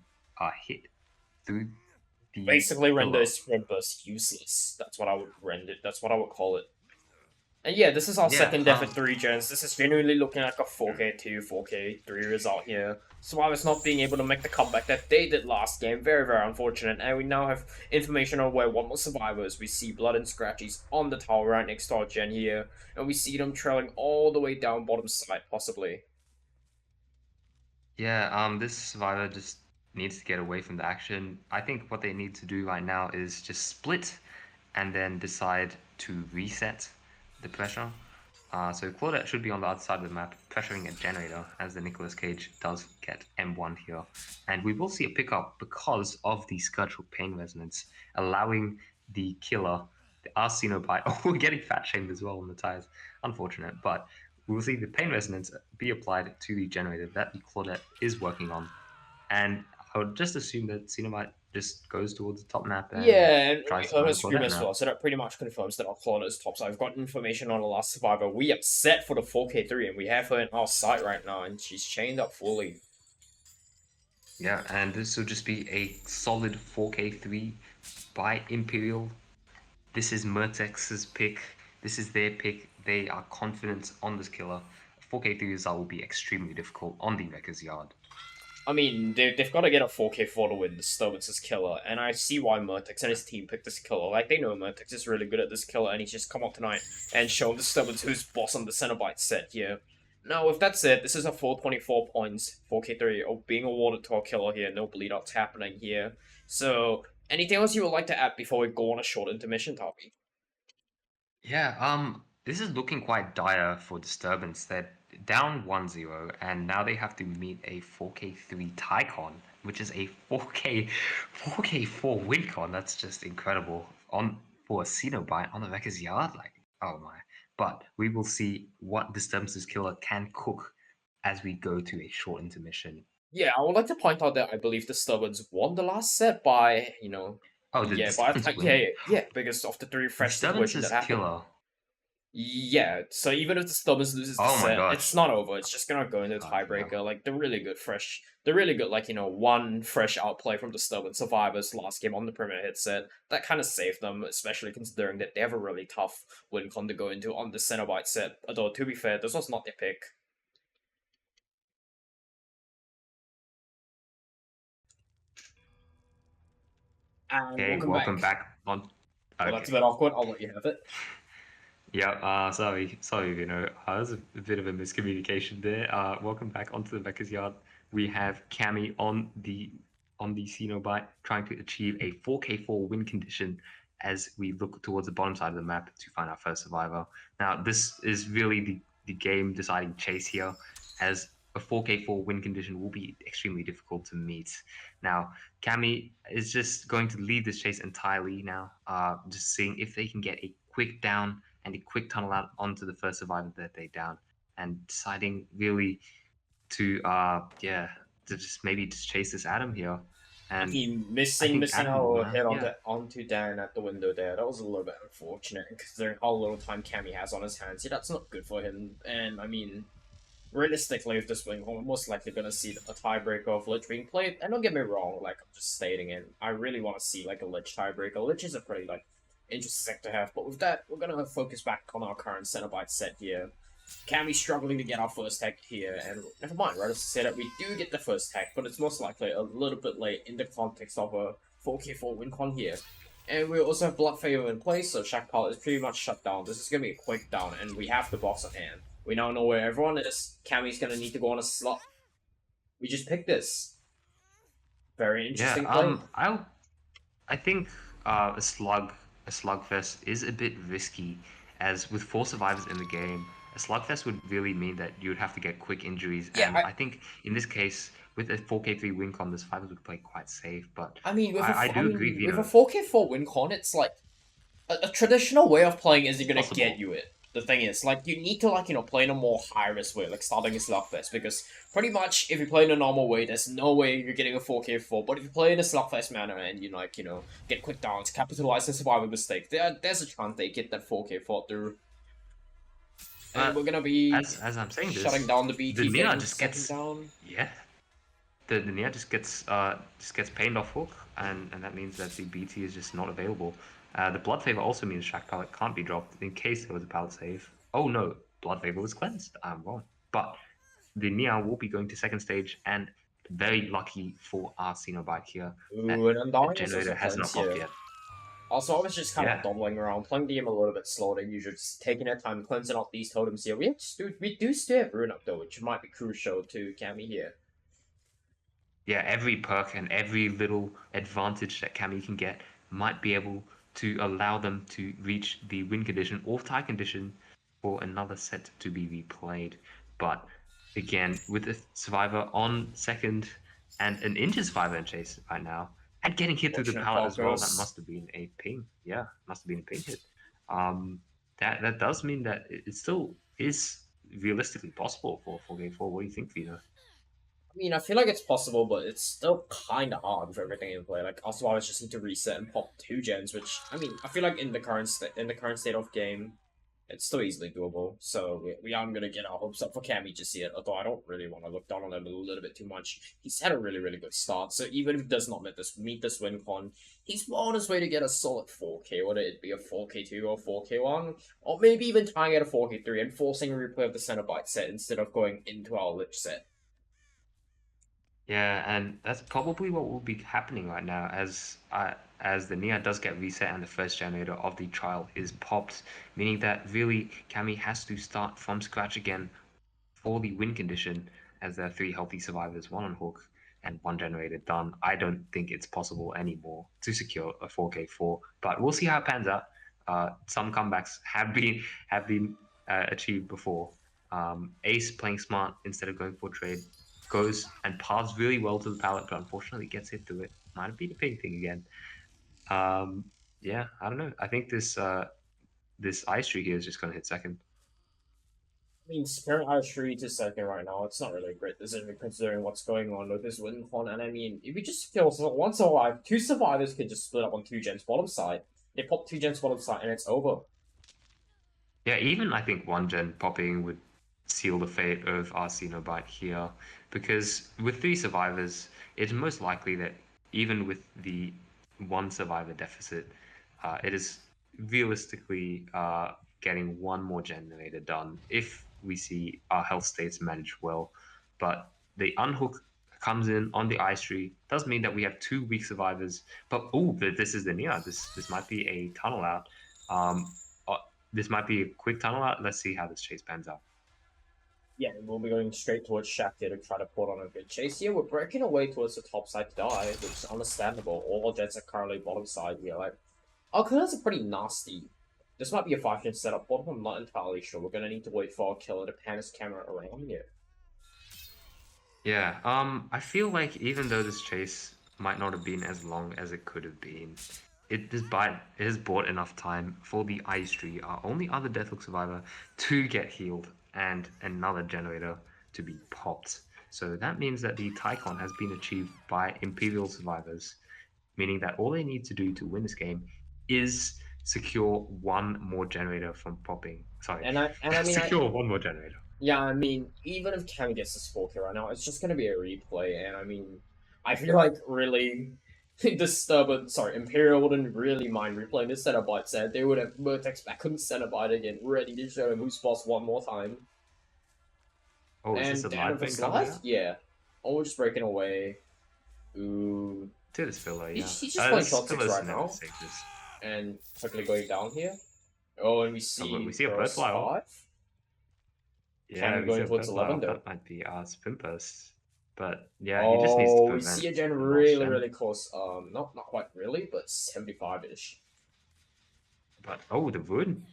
hit through the Basically render killer. his sprint burst useless. That's what I would render. That's what I would call it. And yeah, this is our Yeah, second death at 3 gens. This is genuinely looking like a 4K2, 4K3 result here. Survivors not being able to make the comeback that they did last game. Very, very unfortunate. And we now have information on where one more survivors. We see Blood and Scratchies on the tower right next to our gen here. And we see them trailing all the way down bottom side, possibly. yeah. This survivor just needs to get away from the action. I think what they need to do right now is just split and then decide to reset the pressure. So Claudette should be on the other side of the map, pressuring a generator, as the Nicolas Cage does get M1 here. And we will see a pickup because of the Scourgeable Pain Resonance, allowing the killer, the Arsenobite, oh, we're getting fat shamed as well on the tires. Unfortunate, but we will see the Pain Resonance be applied to the generator that the Claudette is working on. And I would just assume that Cenobite just goes towards the top map and Yeah, and we tries to heard her find scream Claudette as now. well, so that pretty much confirms that our clone is top. So I've got information on the last survivor. We are set for the 4K3, and we have her in our sight right now, and she's chained up fully. Yeah, and this will just be a solid 4K3 by Imperial. This is Mertex's pick. This is their pick. They are confident on this killer. 4K3 result will be extremely difficult on the Wrecker's Yard. I mean, they've got to get a 4K4 to win Disturbance's killer, and I see why Mertex and his team picked this killer. Like, they know Mertex is really good at this killer, and he's just come up tonight and shown Disturbance who's boss on the Cenobite set here. Now, with that said, this is a 424 points, 4K3, being awarded to our killer here. No bleed outs happening here. So, anything else you would like to add before we go on a short intermission, Toppy? Yeah, this is looking quite dire for Disturbance. They're down 1-0, and now they have to meet a 4K3 Tycon, which is a 4K4 win con. That's just incredible. On for a Cenobite on the Wrecker's Yard, like, oh my. But we will see what Disturbance's killer can cook as we go to a short intermission. Yeah, I would like to point out that I believe Disturbance won the last set by, Oh, did yeah, by a Disturbance yeah, win? yeah, yeah, because of the three fresh situation that Disturbance's happened. killer. Yeah, so even if the Stubbers loses the Oh my set, it's gosh. not over. It's just gonna go into Fuck yeah. tiebreaker. Like they're really good. Like one fresh outplay from the Stubborn Survivors last game on the Premier Hit set that kind of saved them, especially considering that they have a really tough win con to go into on the Cenobite set. Although to be fair, this was not their pick. And Hey, welcome back. welcome back on. Well, that's a bit Okay. awkward. I'll let you have it. Yeah, sorry, there's a bit of a miscommunication there. Welcome back onto the Becker's Yard. We have Cammy on the Cenobite trying to achieve a 4K4 win condition as we look towards the bottom side of the map to find our first survivor. Now, this is really the game deciding chase here, as a 4K4 win condition will be extremely difficult to meet. Now, Cammy is just going to lead this chase entirely now, just seeing if they can get a quick down and a quick tunnel out onto the first survivor that they down, and deciding really to to just maybe just chase this Adam here. And And he I think missing Adam will our now, hit yeah. onto Dan at the window there. That was a little bit unfortunate considering how little time Cammy has on his hands. Yeah, that's not good for him. And I mean, realistically, if this wing, we're most likely going to see a tiebreaker of Lich being played. And don't get me wrong, like, I'm just stating it. I really want to see, like, a Lich tiebreaker. Lich is a pretty, like, interesting set to have. But with that, we're going to focus back on our current Cenobite set here. Cammy's struggling to get our first tech here, and never mind, right? As I said that we do get the first tech, but it's most likely a little bit late in the context of a 4k4 win con here. And we also have Blood Favor in place, so Shack Pilot is pretty much shut down. This is gonna be a quick down, and we have the boss at hand. We now know where everyone is. Cammy's gonna need to go on a slot. We just picked this. Very Yeah, interesting play. I think a slugfest is a bit risky, as with 4 survivors in the game, a slugfest would really mean that you would have to get quick injuries, and Yeah, I think in this case, with a 4k3 win con, the survivors would play quite safe. But I mean, I do agree, with a Vino. 4k4 win con, it's like a traditional way of playing isn't gonna get Possible. you it. The thing is, like, you need to, like, play in a more high risk way, like starting a Slugfest, because pretty much if you play in a normal way, there's no way you're getting a 4k4, but if you play in a Slugfest manner and you, like, get quick downs, capitalize and survive a mistake, there's a chance they get that 4k4 through. And But we're gonna be as I'm saying shutting this, down the the BT Nia thing, just second gets down. yeah, the Nia just gets pained off hook, and that means that the BT is just not available. The Blood Favor also means Shack Pallet can't be dropped in case there was a pallet save. Oh no, Blood Favor was cleansed. I'm wrong. But the Nia will be going to second stage, and very lucky for our Cenobite here that Ooh, and the Undying was generator also has not cleansed popped here. yet. Also, I was just kind of Yeah, doubling around, playing the game a little bit slower than usual, just taking our time, cleansing out these totems here. We do still have Rune Up though, which might be crucial to Cammy here. yeah, every perk and every little advantage that Cammy can get might be able to allow them to reach the win condition or tie condition for another set to be replayed. But again, with a survivor on second and an injured survivor in chase right now, and getting hit through the Fortunate pallet as well, that focus. must have been a ping. Yeah, must have been a ping hit. That does mean that it still is realistically possible for game four. What do you think, Vito? I mean, I feel like it's possible, but it's still kind of hard with everything in play. Like, also, I just need to reset and pop 2 gens, which I mean, I feel like in the current state of game, it's still easily doable. So we aren't gonna get our hopes up for Cammy just yet. Although I don't really want to look down on him a little bit too much. He's had a really good start. So even if he does not meet this win con, he's well on his way to get a solid 4K. Whether it be a 4k2 or 4k1, or maybe even tying at a 4k3 and forcing a replay of the Cenobite set instead of going into our Lich set. Yeah, and that's probably what will be happening right now as the Nia does get reset and the first generator of the trial is popped, meaning that really Cammy has to start from scratch again for the win condition as there are 3 healthy survivors, 1 on hook and 1 generator done. I don't think it's possible anymore to secure a 4k4, but we'll see how it pans out. Some comebacks have been achieved before. Ace playing smart instead of going for trade goes and paths really well to the pallet, but unfortunately gets hit through it. Might be the big thing again. Um, yeah, I don't know. I think this ice tree here is just gonna hit second. I mean, Spirit High Street is second right now. It's not really a great decision considering what's going on with this win con. And I mean, if we just kill one survivor, 2 survivors could just split up on 2 gens bottom side. They pop 2 gens bottom side and it's over. Yeah, even I think 1 gen popping would seal the fate of our Cenobite here, because with 3 survivors, it's most likely that even with the 1 survivor deficit, it is realistically getting 1 more generator done if we see our health states managed well. But the unhook comes in on the ice tree does mean that we have 2 weak survivors. But oh, this is the Nia. This might be a tunnel out. Um, this might be a quick tunnel out. Let's see how this chase pans out. Yeah, and we'll be going straight towards Shack here to try to put on a good chase here. We're breaking away towards the top side to die, which is understandable. All our gens are currently bottom side here. Like, our killers are pretty nasty. This might be a 5 gen setup, but I'm not entirely sure. We're gonna need to wait for our killer to pan his camera around here. Yeah, I feel like even though this chase might not have been as long as it could have been, it has bought enough time for the ice tree, our only other Deathlook survivor, to get healed and another generator to be popped. So that means that the Tycon has been achieved by Imperial survivors, meaning that all they need to do to win this game is secure 1 more generator from popping. Sorry, And I mean, secure 1 more generator. yeah, I mean, even if Cam gets this 4K right now, it's just gonna be a replay, and I mean, I feel like really Disturbance, sorry, Imperial wouldn't really mind replaying this Cenobite set. They would have Vertex back on Cenobite again, ready to show him who's boss one more time. Oh, is this a And the live Adam vein was coming live? out? Yeah. Oh, we're just breaking away. Ooh. To this filler, yeah. He's just playing This shot six filler's right never the now. safest. And quickly going down here. Oh, and we Oh, but we see see a bird burst fly off. 5. Yeah, Cammy we see going a towards bird fly 11 off. though. That might be our spin burst. But yeah, he just needs to Oh, we prevent see a gen the lost really, gen. really close. Not quite really, but 75-ish. But oh, the wound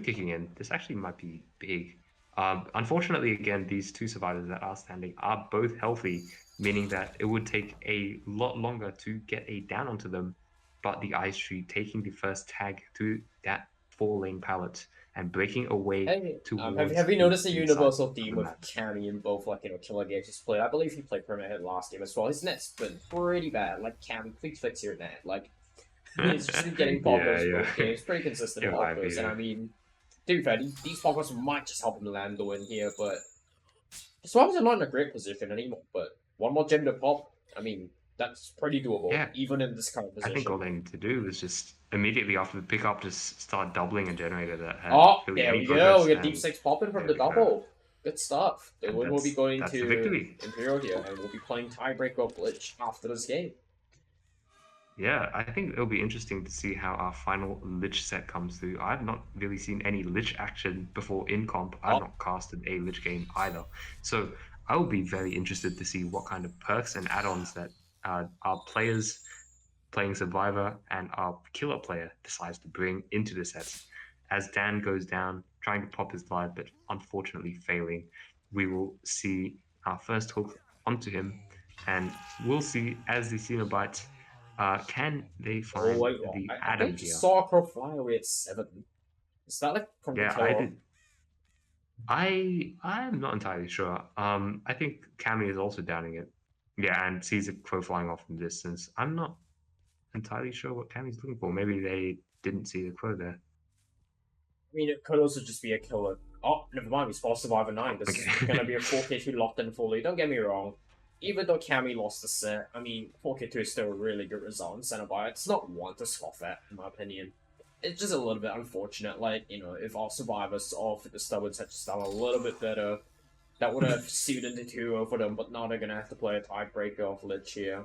kicking in. This actually might be big. Unfortunately, again, these two survivors that are standing are both healthy, meaning that it would take a lot longer to get a down onto them. But the ice tree taking the first tag to that 4-lane pallet and breaking away Hey, towards have you the noticed a B side universal of theme the with map. Cammy in both killer games he's played? I believe he played Permanent Hit last game as well. His net's been pretty bad. Like Cammy, please fix your net. Like he's just been getting Yeah, poggers yeah. both games, pretty consistent You're right, poggers. And Vito. I mean, to be fair, these poggers might just help him land the win here, but the Swabs are not in a great position anymore. But one more gem to pop, I mean, that's pretty doable, Yeah, even in this current I think all position. they need to do is just immediately after the pickup, just start doubling a generator that had Oh, really there any we go. progress, We got Deep and Six popping from there the we go. double. Good stuff. The And win will be going that's the to victory. Imperial here, and we'll be playing tiebreaker glitch after this game. Yeah, I think it'll be interesting to see how our final Lich set comes through. I've not really seen any Lich action before in comp. I've Oh, not casted a Lich game either. So I will be very interested to see what kind of perks and add-ons that our players playing Survivor and our killer player decides to bring into the sets. As Dan goes down, trying to pop his glide, but unfortunately failing, we will see our first hook onto him, and we'll see as the Cenobite, can they oh find wait, the I think Atom I just here? saw a crow fly away at 7. Is that like from the Yeah, I killer? did. I'm not entirely sure. I think Cammy is also downing it. Yeah, and sees a crow flying off in the distance. I'm not entirely sure what Cammy's looking for. Maybe they didn't see the crow there. I mean, it could also just be a killer. Oh, never mind, we spot Survivor 9. This is gonna Okay. be a 4K2 locked in fully. Don't get me wrong. Even though Cammy lost the set, I mean, 4K2 is still a really good result in Cenobite. It's not one to scoff at, in my opinion. It's just a little bit unfortunate, like, if our survivors of the Disturbance had just done a little bit better, that would have suited the two over them, but now they're gonna have to play a tiebreaker of Lich here.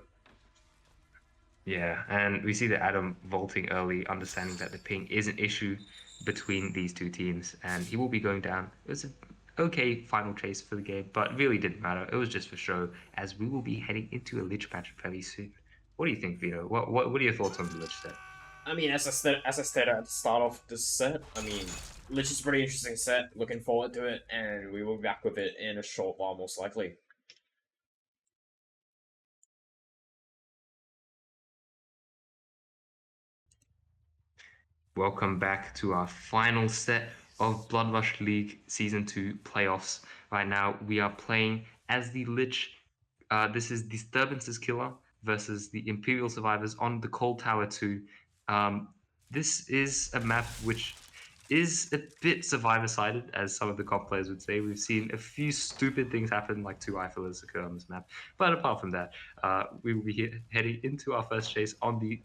Yeah, and we see the Adam vaulting early, understanding that the ping is an issue between these two teams, and he will be going down. It was an okay final chase for the game, but really didn't matter. It was just for show, as we will be heading into a Lich match very soon. What do you think, Vito? What are your thoughts on the Lich set? I mean, as I said at the start of this set, I mean, Lich is a pretty interesting set. Looking forward to it, and we will be back with it in a short while, most likely. Welcome back to our final set of Blood Rush League Season 2 playoffs. Right now, we are playing as the Lich. This is Disturbance's Killer versus the Imperial Survivors on the Cold Tower 2. This is a map which is a bit survivor-sided, as some of the COP players would say. We've seen a few stupid things happen, like 2 eye-fillers occur on this map. But apart from that, we will be heading into our first chase on the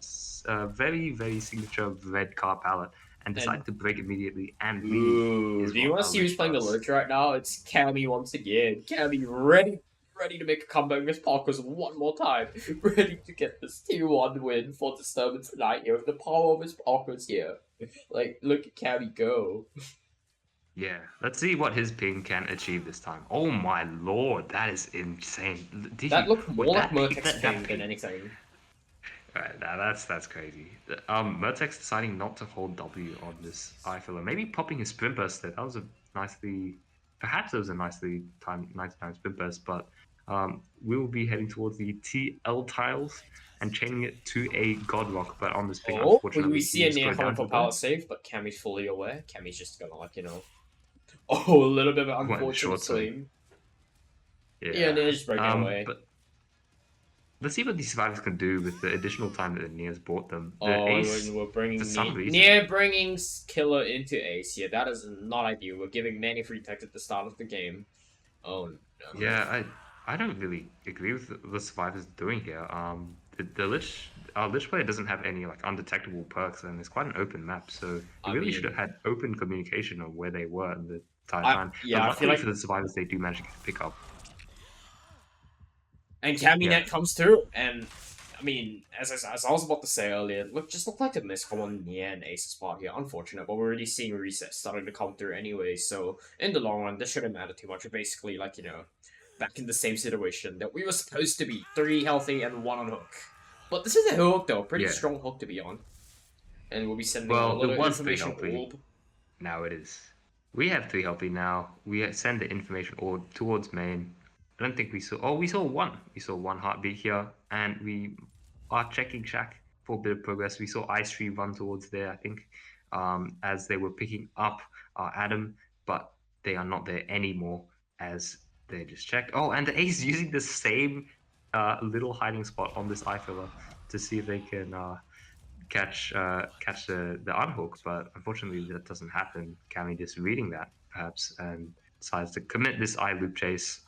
very, very signature red car palette and And decide to break immediately and leave ooh, is do you what want to our see who's Lich playing the does. Lich right now? It's Cammy once again. Cammy ready to make a comeback against Parkers one more time. Ready to get this 2-1 win for Disturbance tonight here with the power of his Parkers here. Like, look at Cammy go. Yeah, let's see what his ping can achieve this time. Oh my lord, that is insane. Did That you looked what more like that ping, Murtek's that ping than ping? anything. Alright, now that's crazy. Mertex deciding not to hold W on this eye filler. Maybe popping his sprint burst there. That was a nicely, perhaps it was a nicely timed 99 sprint burst, but we will be heading towards the TL tiles and chaining it to a God Rock. But on this ping, Oh, we unfortunately, see he a is near going coming down to for the power bird. save, but Cammy's fully aware. Cammy's just gonna, oh, a little bit of an Oh, and the unfortunate short swing. swing. Yeah, Yeah. Near's just breaking away. But let's see what these survivors can do with the additional time that the Nia's bought them. The Oh, and Ace, we're for bringing some reason, near bringing Killer into Ace. Yeah, that is not ideal. We're giving many free tech at the start of the game. Oh no. yeah, I don't really agree with the survivors doing here. The Lich, our Lich player doesn't have any like undetectable perks, and it's quite an open map. So he I really should mean, have had open communication of where they were and the entire time. But I feel luckily like, for the survivors, they do manage to get a pick up. and Yeah, Caminet comes through, and I mean, as I was about to say earlier, looked like a miscom on Nia and Ace's part here. Unfortunate, but we're already seeing resets starting to come through anyway. So in the long run, this shouldn't matter too much. We're basically like back in the same situation that we were supposed to be 3 healthy and 1 on hook. But this is a hook though, pretty yeah. strong hook to be on, and we'll be sending a Well, it little was three information healthy. orb. Now it is. We have 3 healthy now. We send the information orb towards main. I don't think we saw. Oh, we saw one. We saw one heartbeat here, and we are checking Shack for a bit of progress. We saw Ice Tree run towards there, I think, as they were picking up Adam, but they are not there anymore as they just checked. Oh, and the Ace using the same little hiding spot on this eye filler to see if they can catch the unhook, but unfortunately that doesn't happen. Cammy just reading that perhaps and decides to commit this eye loop chase.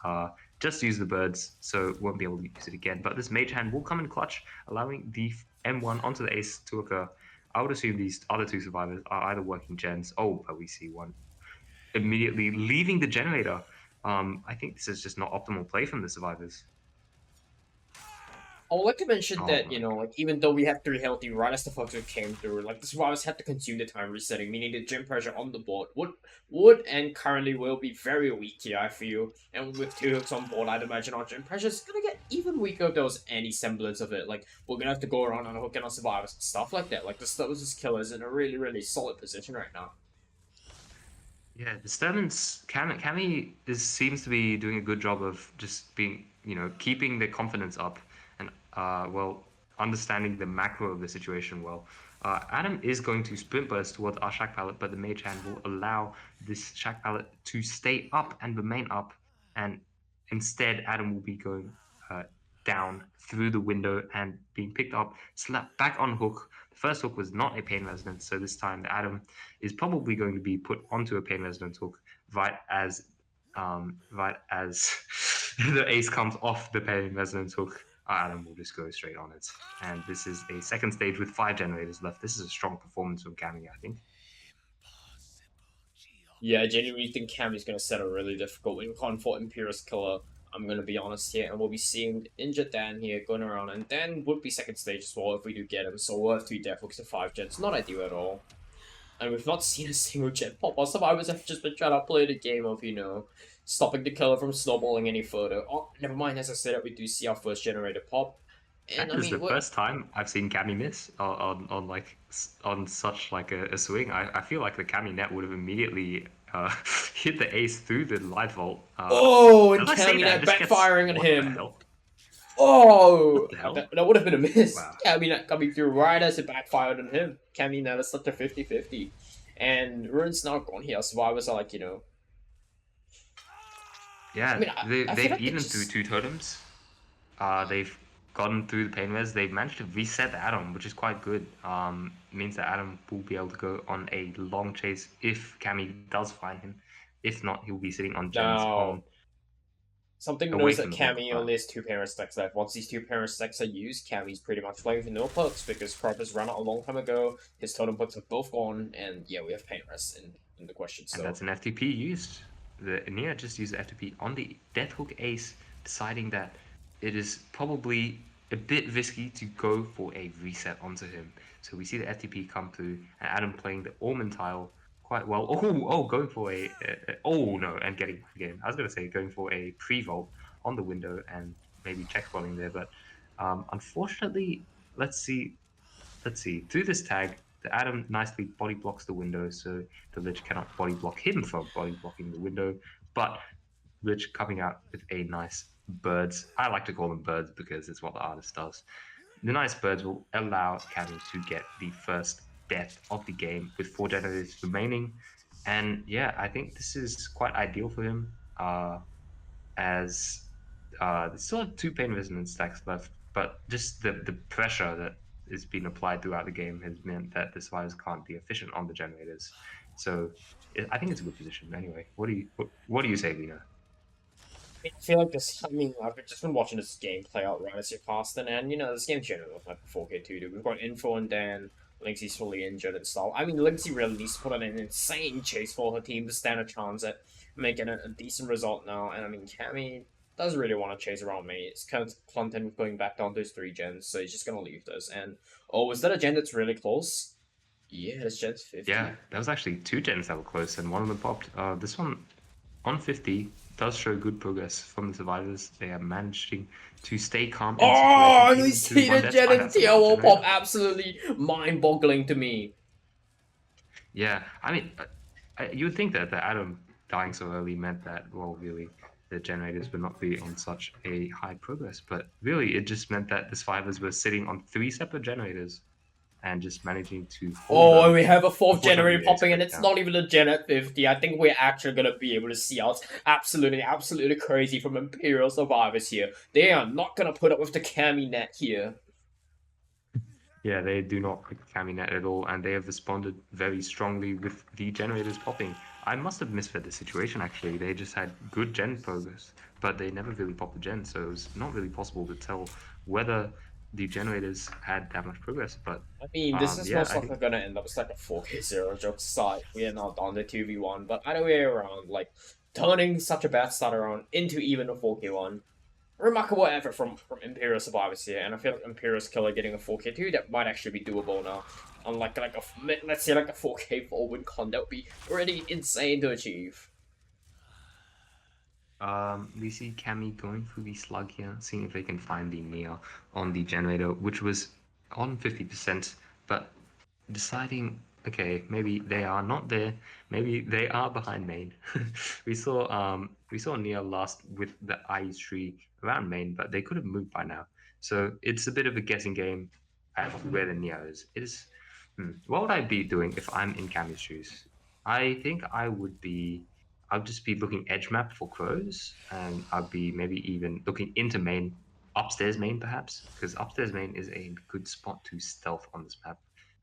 Just use the birds, so won't be able to use it again. But this mage hand will come in clutch, allowing the M1 onto the ace to occur. I would assume these other 2 survivors are either working gens. Oh, but we see one immediately leaving the generator. I think this is just not optimal play from the survivors. I would like to mention Oh that, my like, even though we have 3 healthy right as the Foxer came through, like, the survivors had to consume the time resetting, meaning the gym pressure on the board would and currently will be very weak here, I feel. And with 2 hooks on board, I'd imagine our gym pressure is gonna get even weaker if there was any semblance of it. Like, we're gonna have to go around on hooking our survivors and stuff like that. Like, the Stones killers in a really, really solid position right now. Yeah, Disturbance Cammy seems to be doing a good job of just being, keeping their confidence up and well, understanding the macro of the situation well. Adam is going to sprint burst towards our Shack Pallet, but the Mage Hand will allow this Shack Pallet to stay up and remain up, and instead Adam will be going uh, down through the window and being picked up, slapped back on hook. The first hook was not a pain resonance, so this time Adam is probably going to be put onto a pain resonance hook right as the ace comes off the pain resonance hook. Adam will just go straight on it. And this is a second stage with 5 generators left. This is a strong performance from Cammy, I think. Yeah, I genuinely think Cammy's gonna set a really difficult win con for Imperial's killer. I'm gonna be honest here, and we'll be seeing injured Dan here going around, and Dan would be second stage as well if we do get him. So we'll have 2 death hooks to 5 gens. Not ideal at all. And we've not seen a single jet pop. Our survivors have just been trying to play the game of, stopping the killer from snowballing any further. Oh, never mind, as I said, that we do see our first generator pop. And That I is mean, the what first time I've seen Cammy miss on like on such like a swing. I feel like the Cammy net would have immediately hit the ace through the light vault. oh, and As I say Cammy that, it net just gets backfiring on what the him. hell? Oh, What the hell? that would have been a miss. Wow. Cammy net coming through right as it backfired on him. Cammy net is such a 50-50. And Rune's now gone here. Survivors are like, I Yeah, mean, I feel they've like they eaten through just 2 totems. They've gotten through the pain res. They've managed to reset the Atom, which is quite good. Means that Adam will be able to go on a long chase if Cammy does find him. If not, he'll be sitting on gens now on something away knows from that the hook. Cammy But only has 2 parent stacks left. Once these 2 parent stacks are used, Cammy's pretty much playing for no perks because Cropper's ran out a long time ago. His totem perks have both gone, and yeah, we have pain rest in the question. and So that's an FTP used. The Nia just used the FTP on the Death Hook Ace, deciding that it is probably a bit risky to go for a reset onto him. So we see the FTP come through, and Adam playing the Orman tile quite well. Going for oh no, and getting again. I was gonna say going for a pre-vault on the window and maybe check spotting there, but unfortunately, let's see through this tag, the Adam nicely body blocks the window, so the Lich cannot body block him from body blocking the window. But Lich coming out with a nice birds. I like to call them birds because it's what the artist does. The nice birds will allow Cammy to get the first death of the game with 4 generators remaining. And yeah, I think this is quite ideal for him, as there's still have 2 pain resonance stacks left, but just the pressure that is being applied throughout the game has meant that the survivors can't be efficient on the generators. So I think it's a good position. Anyway, what do you say, Lena? I feel like this. I mean, I've just been watching this game play out right as it passed, and this game generally looks like a 4K2, dude. We've got Info and Dan Lynxie's fully injured and stuff. I mean, Lynxie really needs to put in an insane chase for her team to stand a chance at making a decent result now. And I mean, Cammy doesn't really want to chase around me. It's kind of content with going back down to his 3 gens, so he's just gonna leave this. And oh, is that a gen that's really close? Yeah, this gen's Yeah, 50. that was actually 2 gens that were close, and one of them popped. This one on 50 does show good progress from the survivors. They are managing to stay calm in the situation, Oh, we even to see one the death. gen I and that's another TLO pop generator. absolutely mind-boggling to me. Yeah, I mean, you would think that the Atom dying so early meant that, well, really, the generators would not be on such a high progress, but really, it just meant that the survivors were sitting on 3 separate generators and just managing to hold Oh, and them. we have a fourth Unfortunately, generator they popping, and scraped it's down. not even a gen at 50. I think we're actually gonna be able to see us absolutely crazy from Imperial survivors here. They are not gonna put up with the Cami net here. Yeah, they do not pick Caminet at all, and they have responded very strongly with the generators popping. I must have misread the situation actually. They just had good gen progress, but they never really popped the gen, so it was not really possible to tell whether the generators had that much progress. But I mean, this is yeah, most I likely think gonna end up as like a 4K0 joke side. We are now down to 2v1, but either way around, like, turning such a bad start around into even a 4K1. Remarkable effort from Imperial survivors here, and I feel like Imperial's killer getting a 4K2 that might actually be doable now. Unlike like let's say like a 4K4 win con, that would be pretty insane to achieve. we see Cammy going through the slug here, seeing if they can find the Nia on the generator, which was on 50%, but deciding, okay, maybe they are not there, maybe they are behind main. We saw Nia last with the ice tree around main, but they could have moved by now. So it's a bit of a guessing game at where the Nia is. What would I be doing if I'm in Cammy's shoes? I think I'd just be looking edge map for crows, and I'd be maybe even looking into main, upstairs main perhaps, because upstairs main is a good spot to stealth on this map.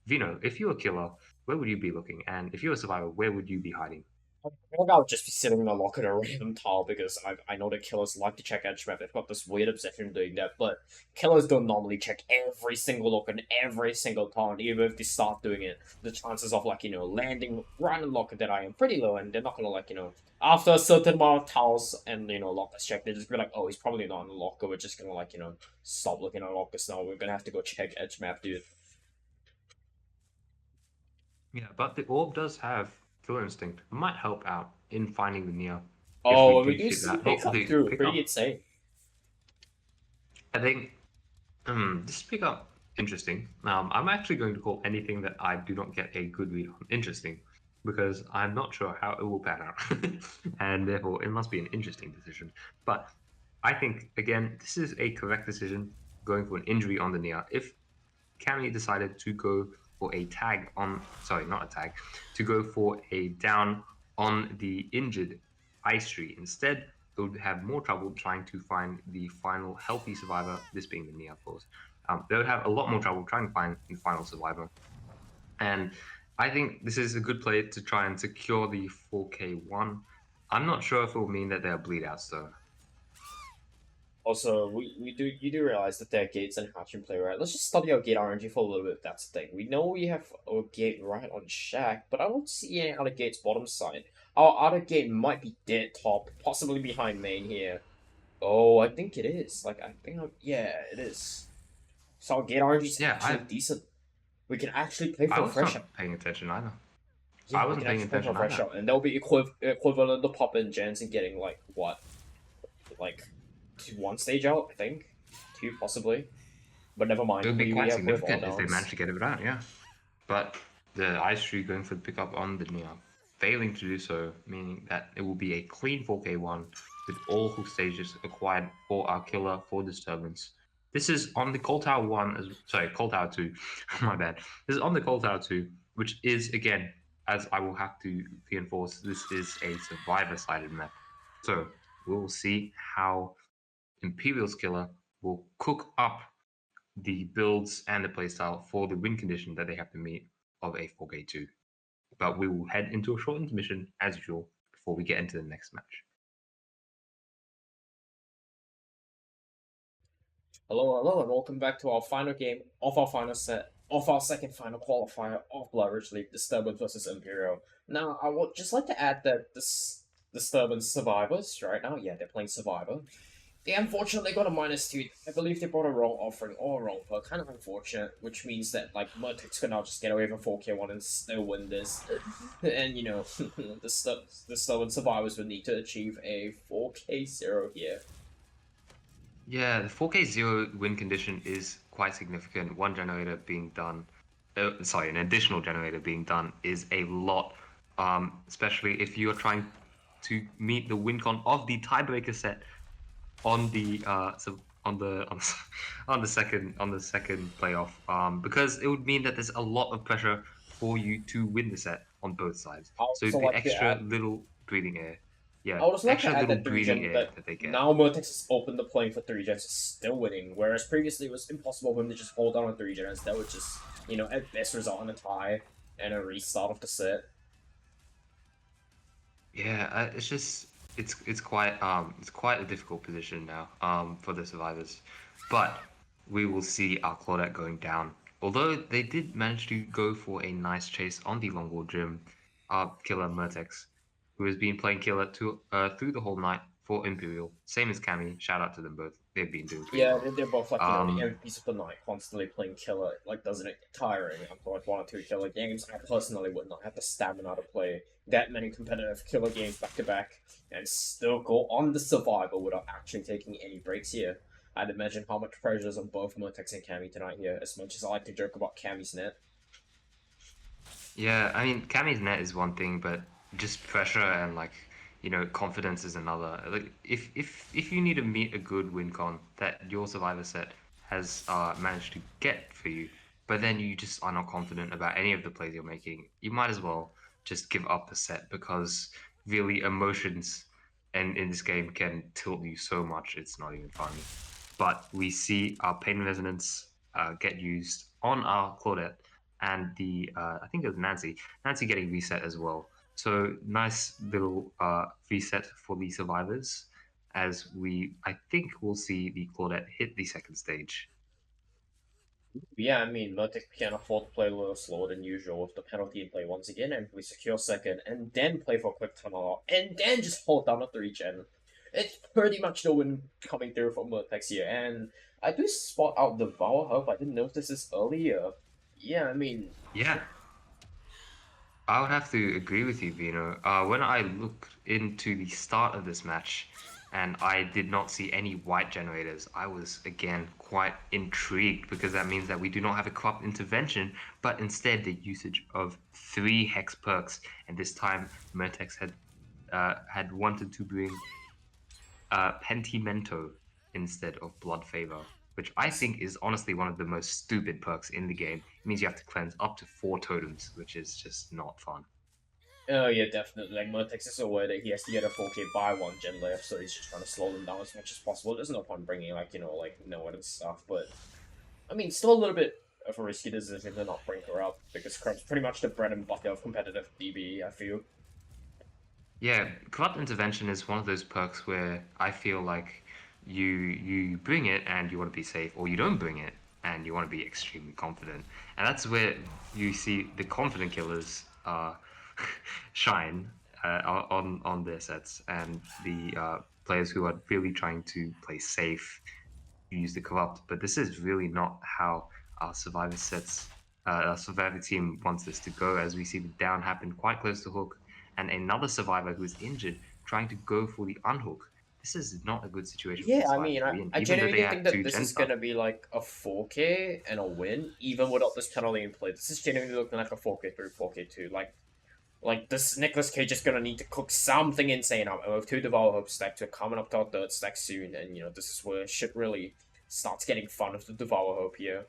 Vino, if you're a killer, where would you be looking? And if you're a survivor, where would you be hiding? I think I would just be sitting in the lock at a random tile because I know that killers like to check edge map. They've got this weird obsession doing that, but killers don't normally check every single lock and every single tile, and even if they start doing it, the chances of like, landing right in the locker that I am pretty low, and they're not gonna like, after a certain amount of tiles and lockers check, they just be like, oh, he's probably not in the locker, we're just gonna like, stop looking at lockers now, we're gonna have to go check edge map, dude. Yeah, but the orb does have killer instinct. Might help out in finding the Neo if we Oh, and we do do see see that. Oh, pickup the through, pretty pickup. insane. I think this pickup interesting. I'm actually going to call anything that I do not get a good read on interesting because I'm not sure how it will pan out, and therefore it must be an interesting decision. But I think again, this is a correct decision going for an injury on the Nia. If Cammy decided to go for a tag on, sorry, not a tag, to go for a down on the injured ice tree. Instead, they would have more trouble trying to find the final healthy survivor, this being the Nia, of course. They would have a lot more trouble trying to find the final survivor. And I think this is a good play to try and secure the 4K1. I'm not sure if it will mean that they'll bleed out, though. Also, you do realize that there are gates and hatch in play, right? Let's just study our gate RNG for a little bit. That's the thing. We know we have a gate right on Shack, but I don't see any other gates bottom side. Our other gate might be dead top, possibly behind main here. Oh, I think it is. Like yeah, it is. So our gate RNG is Yeah, actually decent. We can actually play I for a was fresh not out. paying attention either. Yeah, I we wasn't can paying actually play for a attention fresh either. out, and that'll be equivalent to pop in gens and getting like what, like one stage out, I think, two possibly. But never It mind, would be we quite have all significant if they managed downs. to get it out, yeah. But the ice tree going for the pickup on the Neo, failing to do so, meaning that it will be a clean 4K1 with all hook stages acquired for our killer for Disturbance. This is on the Cold Tower 1, sorry, Cold Tower 2, my bad. This is on the Cold Tower 2, which is, again, as I will have to reinforce, this is a survivor-sided map. So we will see how Imperial's killer will cook up the builds and the playstyle for the win condition that they have to meet of a 4K2. But we will head into a short intermission as usual before we get into the next match. Hello, hello, and welcome back to our final game of our final set. of our second final qualifier of Leverage League, Disturbance versus Imperial. Now, I would just like to add that this Disturbance survivors right now, yeah, they're playing Survivor. They unfortunately got a -2. I believe they brought a wrong offering or a wrong perk. Kind of unfortunate, which means that like Murtix could now just get away with a 4K1 and still win this. And you know, the stubborn survivors would need to achieve a 4K0 here. Yeah, the 4K zero win condition is quite significant. One generator being done, sorry, an additional generator being done is a lot, especially if you're trying to meet the win con of the tiebreaker set on the on the second playoff, because it would mean that there's a lot of pressure for you to win the set on both sides. I would So also the like to extra add little breathing air, yeah, I would also like to extra add little that breathing air that that they get. now Murtix has opened the plane for 3 gens is still winning, whereas previously it was impossible for him to just hold on 3 gens. That would just, at best result in a tie and a restart of the set. Yeah, it's just it's quite a difficult position now for the survivors, but we will see our Claudette going down. Although they did manage to go for a nice chase on the Longboard Gym, killer Mertex, who has been playing killer through the whole night for Imperial, same as Cammy. Shout out to them both. They've been doing pretty Yeah, well. they're both like, the Um, MVPs of the night, constantly playing killer. Like, doesn't it get tiring after like 1 or 2 killer games? I personally would not have the stamina to play that many competitive killer games back to back and still go on the survival without actually taking any breaks here. I'd imagine how much pressure is on both Murtex and Cammy tonight here, as much as I like to joke about Cammy's net. Yeah, I mean, Cammy's net is one thing, but just pressure and like, confidence is another. Like, if you need to meet a good win con that your survivor set has managed to get for you, but then you just are not confident about any of the plays you're making, you might as well just give up the set because really emotions and in this game can tilt you so much it's not even funny. But we see our pain resonance get used on our Claudette and the I think it was Nancy getting reset as well. So nice little reset for the survivors as I think we'll see the Claudette hit the second stage. Yeah, I mean, Murtic can afford to play a little slower than usual with the penalty in play once again, and we secure second, and then play for a quick tunnel, and then just hold down a 3 gen. It's pretty much the win coming through from Murtex here, and I do spot out the Devour Hub. I didn't notice this earlier. Yeah, I mean, Yeah, I would have to agree with you, Vino. When I looked into the start of this match and I did not see any white generators, I was again quite intrigued because that means that we do not have a corrupt intervention, but instead the usage of 3 hex perks. And this time, Mertex had wanted to bring Pentimento instead of Blood Favor, which I yes. think is honestly one of the most stupid perks in the game. It means you have to cleanse up to 4 totems, which is just not fun. Oh yeah, definitely. Like Murtex is aware that he has to get a 4K by 1 gen left, so he's just trying to slow them down as much as possible. There's no point bringing like Noah and stuff, but I mean, still a little bit of a risky decision to not bring her up because Crab's pretty much the bread and butter of competitive DB. I feel. Yeah, corrupt intervention is one of those perks where I feel like you bring it and you want to be safe, or you don't bring it and you want to be extremely confident, and that's where you see the confident killers shine on their sets, and the players who are really trying to play safe use the corrupt. But this is really not how our survivor sets, our survivor team wants this to go, as we see the down happen quite close to hook, and another survivor who is injured trying to go for the unhook. This is not a good situation for Yeah, the I survivor mean, to I, be in, I even though they genuinely had think that two this is gens up. gonna be like a 4K and a win, even without this penalty in play. This is genuinely looking like a 4K3, 4K2. Like this Nicholas Cage is gonna need to cook something insane up, and with 2 Devour stacked, we're coming up to our third stack soon, and this is where shit really starts getting fun with the Devour Hope here.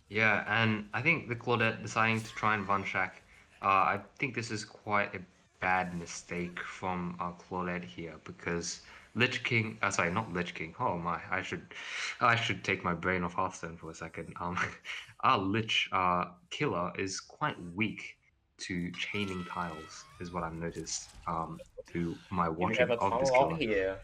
Yeah, and I think the Claudette deciding to try and Von Shack, I think this is quite a bad mistake from Claudette here because Lich King, sorry, not Lich King. Oh my, I should take my brain off Hearthstone for a second. Our Lich killer is quite weak to chaining tiles, is what I've noticed through my We have watching a of this tunnel out killer. here.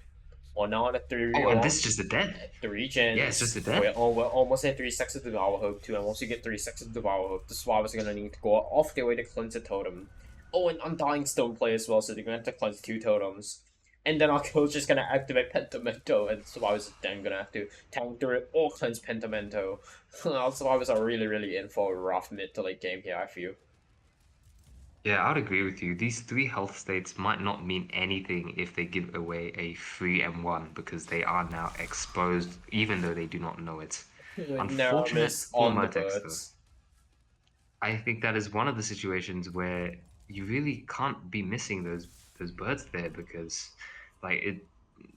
Well, now on a Oh, and this is 3v1, just a dead. three Yeah, it's gens. just a dead. We're almost at 3 seconds of Devour Hope too, and once you get 3 seconds of Devour Hope, the survivors are gonna need to go off their way to cleanse a totem. Oh, and Undying Stone play as well, so they're gonna have to cleanse 2 totems. And then our kill's just gonna activate Pentamento, and survivors are then gonna have to tank through it or cleanse Pentamento. Our survivors are really in for a rough mid to late game here, I feel. Yeah, I'd agree with you. These three health states might not mean anything if they give away a 3 and 1 because they are now exposed, even though they do not know it. Now Unfortunate miss for on the Mertex, though. birds. I think that is one of the situations where you really can't be missing those birds there because, like it,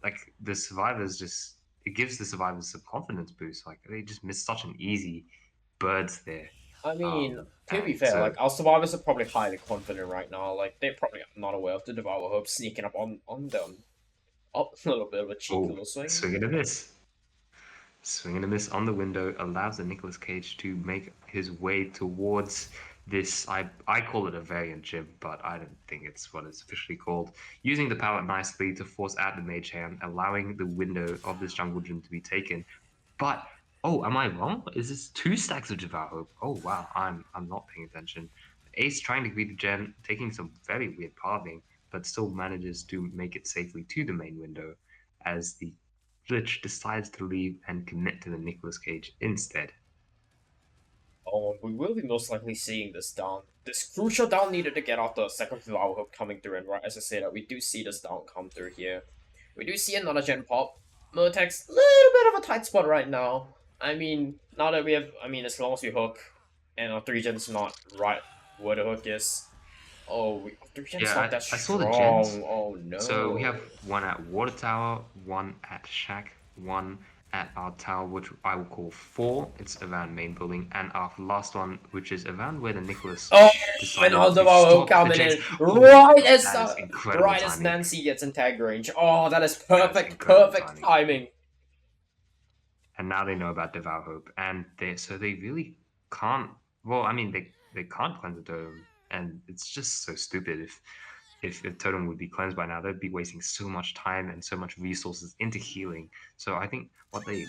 like the survivors just it gives the survivors some confidence boost. Like they just miss such an easy birds there, I mean, to be and fair, so like our survivors are probably highly confident right now. Like they're probably not aware of the Devour Hope sneaking up on them. Oh, a little bit of a cheeky oh, little swing. swing and a miss. Swing and a miss on the window allows the Nicolas Cage to make his way towards this. I call it a variant gym, but I don't think it's what it's officially called. Using the pallet nicely to force out the mage hand, allowing the window of this jungle gym to be taken. But oh, am I wrong? Is this 2 stacks of Devour Hope? Oh wow, I'm not paying attention. Ace trying to greet the gen, taking some very weird pathing, but still manages to make it safely to the main window as the Glitch decides to leave and commit to the Nicolas Cage instead. Oh, we will be most likely seeing this down. This crucial down needed to get off the second Devour Hope coming through, and right as I say that, we do see this down come through here. We do see another gen pop. Murtex, little bit of a tight spot right now. I mean, now that we have, I mean, as long as we hook, and our 3 gen's not right where the hook is. Oh, our 3 gen's not Yeah, that I saw the gens. strong. Oh So we have no. one at Water Tower, one at Shack, one at our tower, which I will call 4. It's around main building, and our last one, which is around where the Nicholas Oh, and decided also to Hope stop the coming gens. in Oh my god, that is incredible right as timing. Nancy gets in tag range. Oh, that is That is perfect, incredible perfect timing. timing. And now they know about Devour Hope, and they really can't. Well, I mean, they can't cleanse the totem, and it's just so stupid. If the totem would be cleansed by now, they'd be wasting so much time and so much resources into healing. So I think what the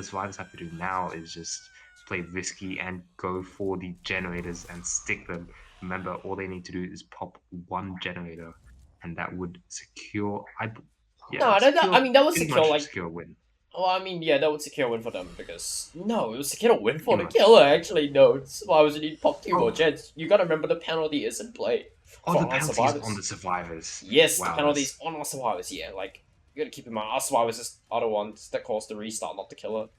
survivors have to do now is just play risky and go for the generators and stick them. Remember, all they need to do is pop one generator, and that would secure. No, I secure mean that would pretty secure much like. secure a win. Well, I mean, yeah, that would secure a win for them because no, it would secure a win for Pretty the much. killer. Actually, no. Why was it need pop 2 more Oh, jets? You gotta remember the penalty is in play oh, for the our penalty is on survivors. the survivors. Yes, the Wow, penalties that's on our survivors. Yeah, like you gotta keep in mind our survivors are the ones that caused the restart, not the killer.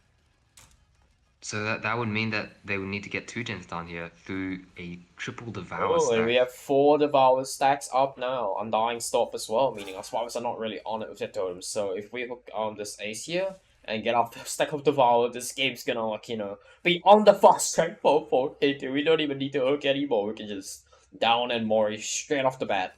so that would mean that they would need to get 2 gens down here through a triple devour Oh, and we stack. have 4 Devour stacks up now. Undying Stop as well, meaning our survivors are not really on it with their totems. So if we hook on this ace here and get off the stack of Devour, this game's gonna, like, be on the fast track for K2. We don't even need to hook anymore. We can just down and Mori straight off the bat.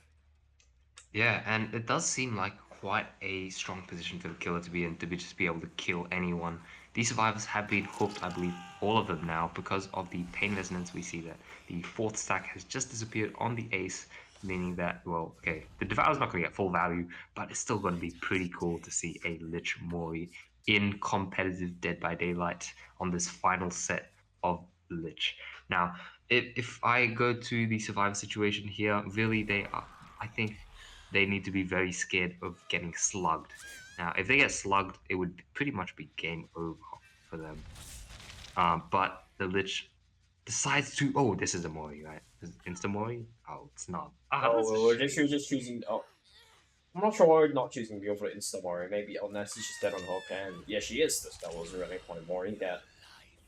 Yeah, and it does seem like quite a strong position for the killer to be in, to just be able to kill anyone. These survivors have been hooked, I believe, all of them now, because of the pain resonance. We see that the 4th stack has just disappeared on the ace, meaning that, well, okay, the Devour's not going to get full value, but it's still going to be pretty cool to see a Lich Mori in competitive Dead by Daylight on this final set of Lich. Now, if I go to the survivor situation here, really, I think they need to be very scared of getting slugged. Now, if they get slugged, it would pretty much be game over for them. But the Lich decides to. Oh, this is a Mori, right? Is it Insta Mori? Oh, it's not. Ah, Oh, that's a we're shame. just choosing. Oh, I'm not sure why we're not choosing Gil for Insta Mori. Maybe unless she's just dead on hook, and yeah, she is. That was really point Mori that.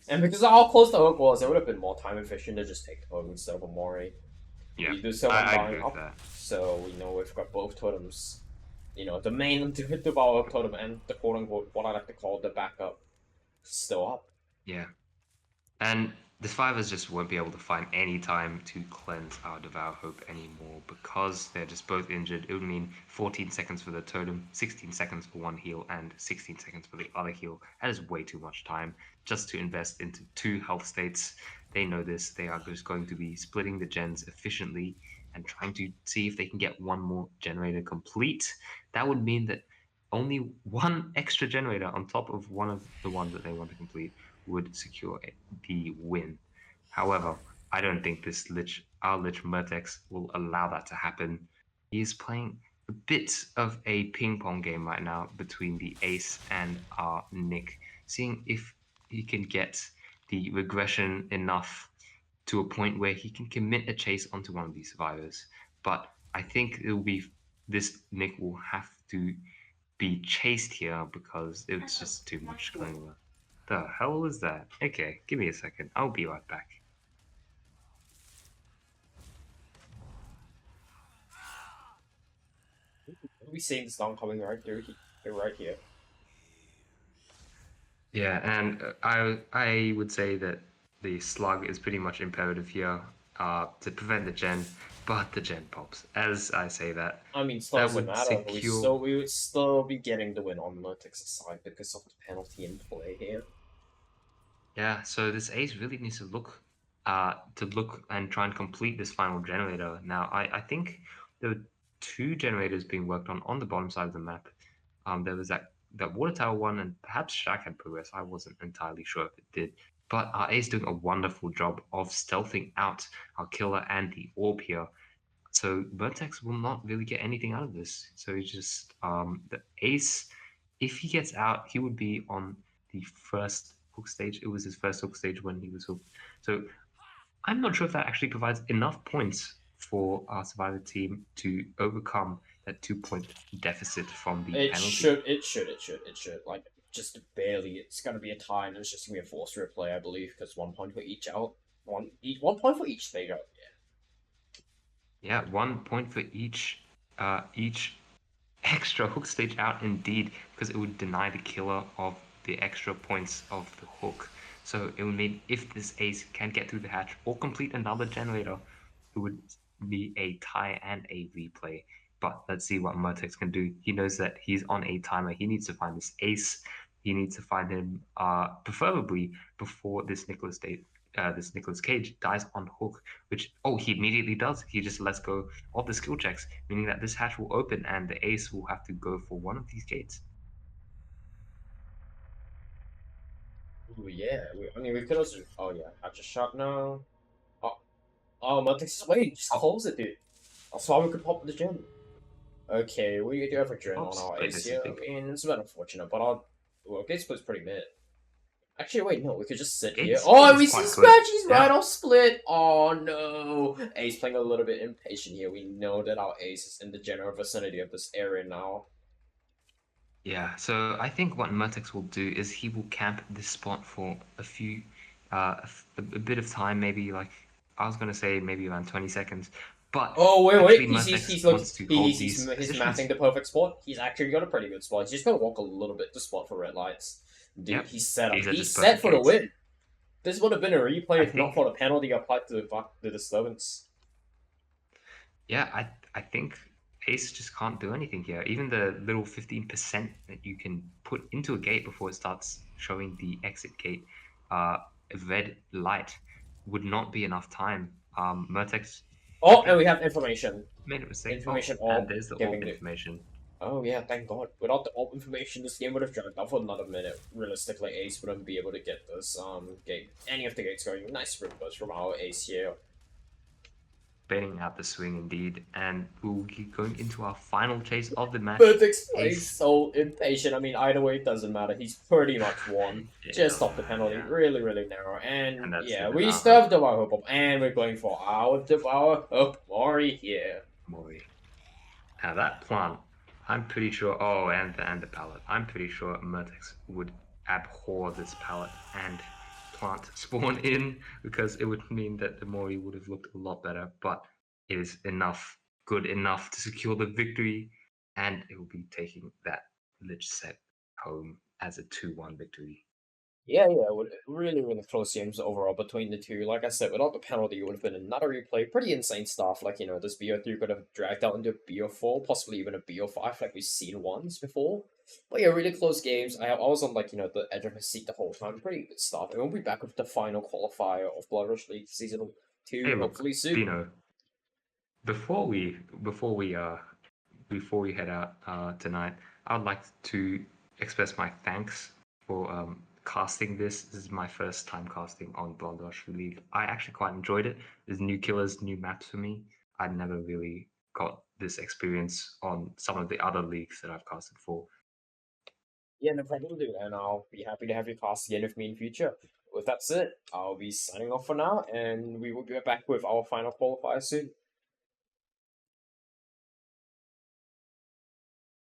And because of how close the hook was, it would have been more time efficient to just take the hook instead of a Mori. Yeah, We do so I Undying agree with up, that. so we know we've got both totems. The main Devour totem and the quote unquote, what I like to call the backup, still up. Yeah. And the survivors just won't be able to find any time to cleanse our Devour Hope anymore because they're just both injured. It would mean 14 seconds for the totem, 16 seconds for one heal, and 16 seconds for the other heal. That is way too much time just to invest into 2 health states. They know this. They are just going to be splitting the gens efficiently and trying to see if they can get one more generator complete. That would mean that only one extra generator on top of one of the ones that they want to complete would secure the win. However, I don't think our Lich Murtex will allow that to happen. He is playing a bit of a ping pong game right now between the Ace and our Nick, seeing if he can get the regression enough to a point where he can commit a chase onto one of these survivors. But I think it will be this Nick will have to be chased here because it's just too much going on. The hell is that? Okay, give me a second. I'll be right back. We seeing the storm coming right through right here. Yeah, and I would say that the slug is pretty much imperative here to prevent the gen, but the gen pops. As I say that, I mean, still that doesn't would matter. secure. We would still be getting the win on Murtex's side because of the penalty in play here. Yeah, so this ace really needs to look and try and complete this final generator. Now, I think there were two generators being worked on the bottom side of the map. There was that water tower one, and perhaps Shaq had progress. I wasn't entirely sure if it did, but our ace doing a wonderful job of stealthing out our killer and the orb here. So Vertex will not really get anything out of this. So he's just the ace. If he gets out, he would be on the first hook stage. It was his first hook stage when he was hooked. So I'm not sure if that actually provides enough points for our survivor team to overcome that 2 point deficit from the It penalty. should. It should. It should. It should. Like just barely. It's gonna be a tie, and it's just gonna be a forced replay, I believe, because 1 point for each out. 1 point for each stage out. Yeah, 1 point for each extra hook stage out indeed, because it would deny the killer of the extra points of the hook. So it would mean if this ace can get through the hatch or complete another generator, it would be a tie and a replay. But let's see what Murtex can do. He knows that he's on a timer. He needs to find this ace. He needs to find him, preferably before this Nicholas Cage dies on hook. Which he immediately does. He just lets go of the skill checks, meaning that this hatch will open and the ace will have to go for one of these gates. Ooh, yeah. I mean, we could also. Oh yeah, hatch a shot now. Oh, Murtex is waiting. Just Oh, close it, dude. That's why we could pop the gem. Okay, we do have a Dren on oops, our wait, ace this is here. big. I mean, it's a bit unfortunate, but our gate split's pretty mid. Actually, wait, no, we could just sit Gate here. split Oh, is we see quite good. Scratchy's right Yeah. off split. Oh no, Ace playing a little bit impatient here. We know that our ace is in the general vicinity of this area now. Yeah, so I think what Murtex will do is he will camp this spot for a bit of time, maybe like I was gonna say maybe around 20 seconds, but Oh actually wait, Murtex he's looking wants to hold these he's positions. mapping the perfect spot. He's actually got a pretty good spot. He's just gonna walk a little bit to spot for red lights. Dude, Yep, he's set up. these are He's just set perfect for the gates. win. This would have been a replay I if not think, for the penalty applied to the disturbance. yeah, I think Ace just can't do anything here. Even the little 15% that you can put into a gate before it starts showing the exit gate, uh, red light, would not be enough time. Murtex, I Oh, and we think, have information. made a mistake. Oh, Information and orb there's the orb giving the. information. Oh yeah, thank God. Without the orb information, this game would have dragged out for another minute. Realistically, Ace wouldn't be able to get this gate, any of the gates going. Nice reverse from our Ace here. Baiting out the swing indeed, and we'll be going into our final chase of the match. Vertex playing Ace, so impatient. I mean, either way, it doesn't matter. He's pretty much won. it Just doesn't off the matter, penalty. yeah, Really, really narrow. And and that's the yeah, we Devour still have Devour Hope, and we're going for our Devour Hope Mori here. Mori. Now that plant, I'm pretty sure. Oh, and the palette. I'm pretty sure Murtex would abhor this palette and plant spawn in because it would mean that the Mori would have looked a lot better. But it is good enough to secure the victory, and it will be taking that Lich set home as a 2-1 victory. Yeah, yeah, really, really close games overall between the two. Like I said, without the penalty, it would have been another replay. Pretty insane stuff. Like, this BO3 could have dragged out into BO4, possibly even a BO5, like we've seen once before. But yeah, really close games. I was on, like, the edge of my seat the whole time. Pretty good stuff. And we'll be back with the final qualifier of Blood Rush League Season Hey, 2, look, hopefully soon. Dino. Before we before we head out tonight, I would like to express my thanks for casting this. This is my first time casting on Blood Rush League. I actually quite enjoyed it. There's new killers, new maps for me. I never really got this experience on some of the other leagues that I've casted for. Yeah, no problem, dude. And I'll be happy to have you cast again with me in future. With that said, I'll be signing off for now, and we will be back with our final qualifier soon.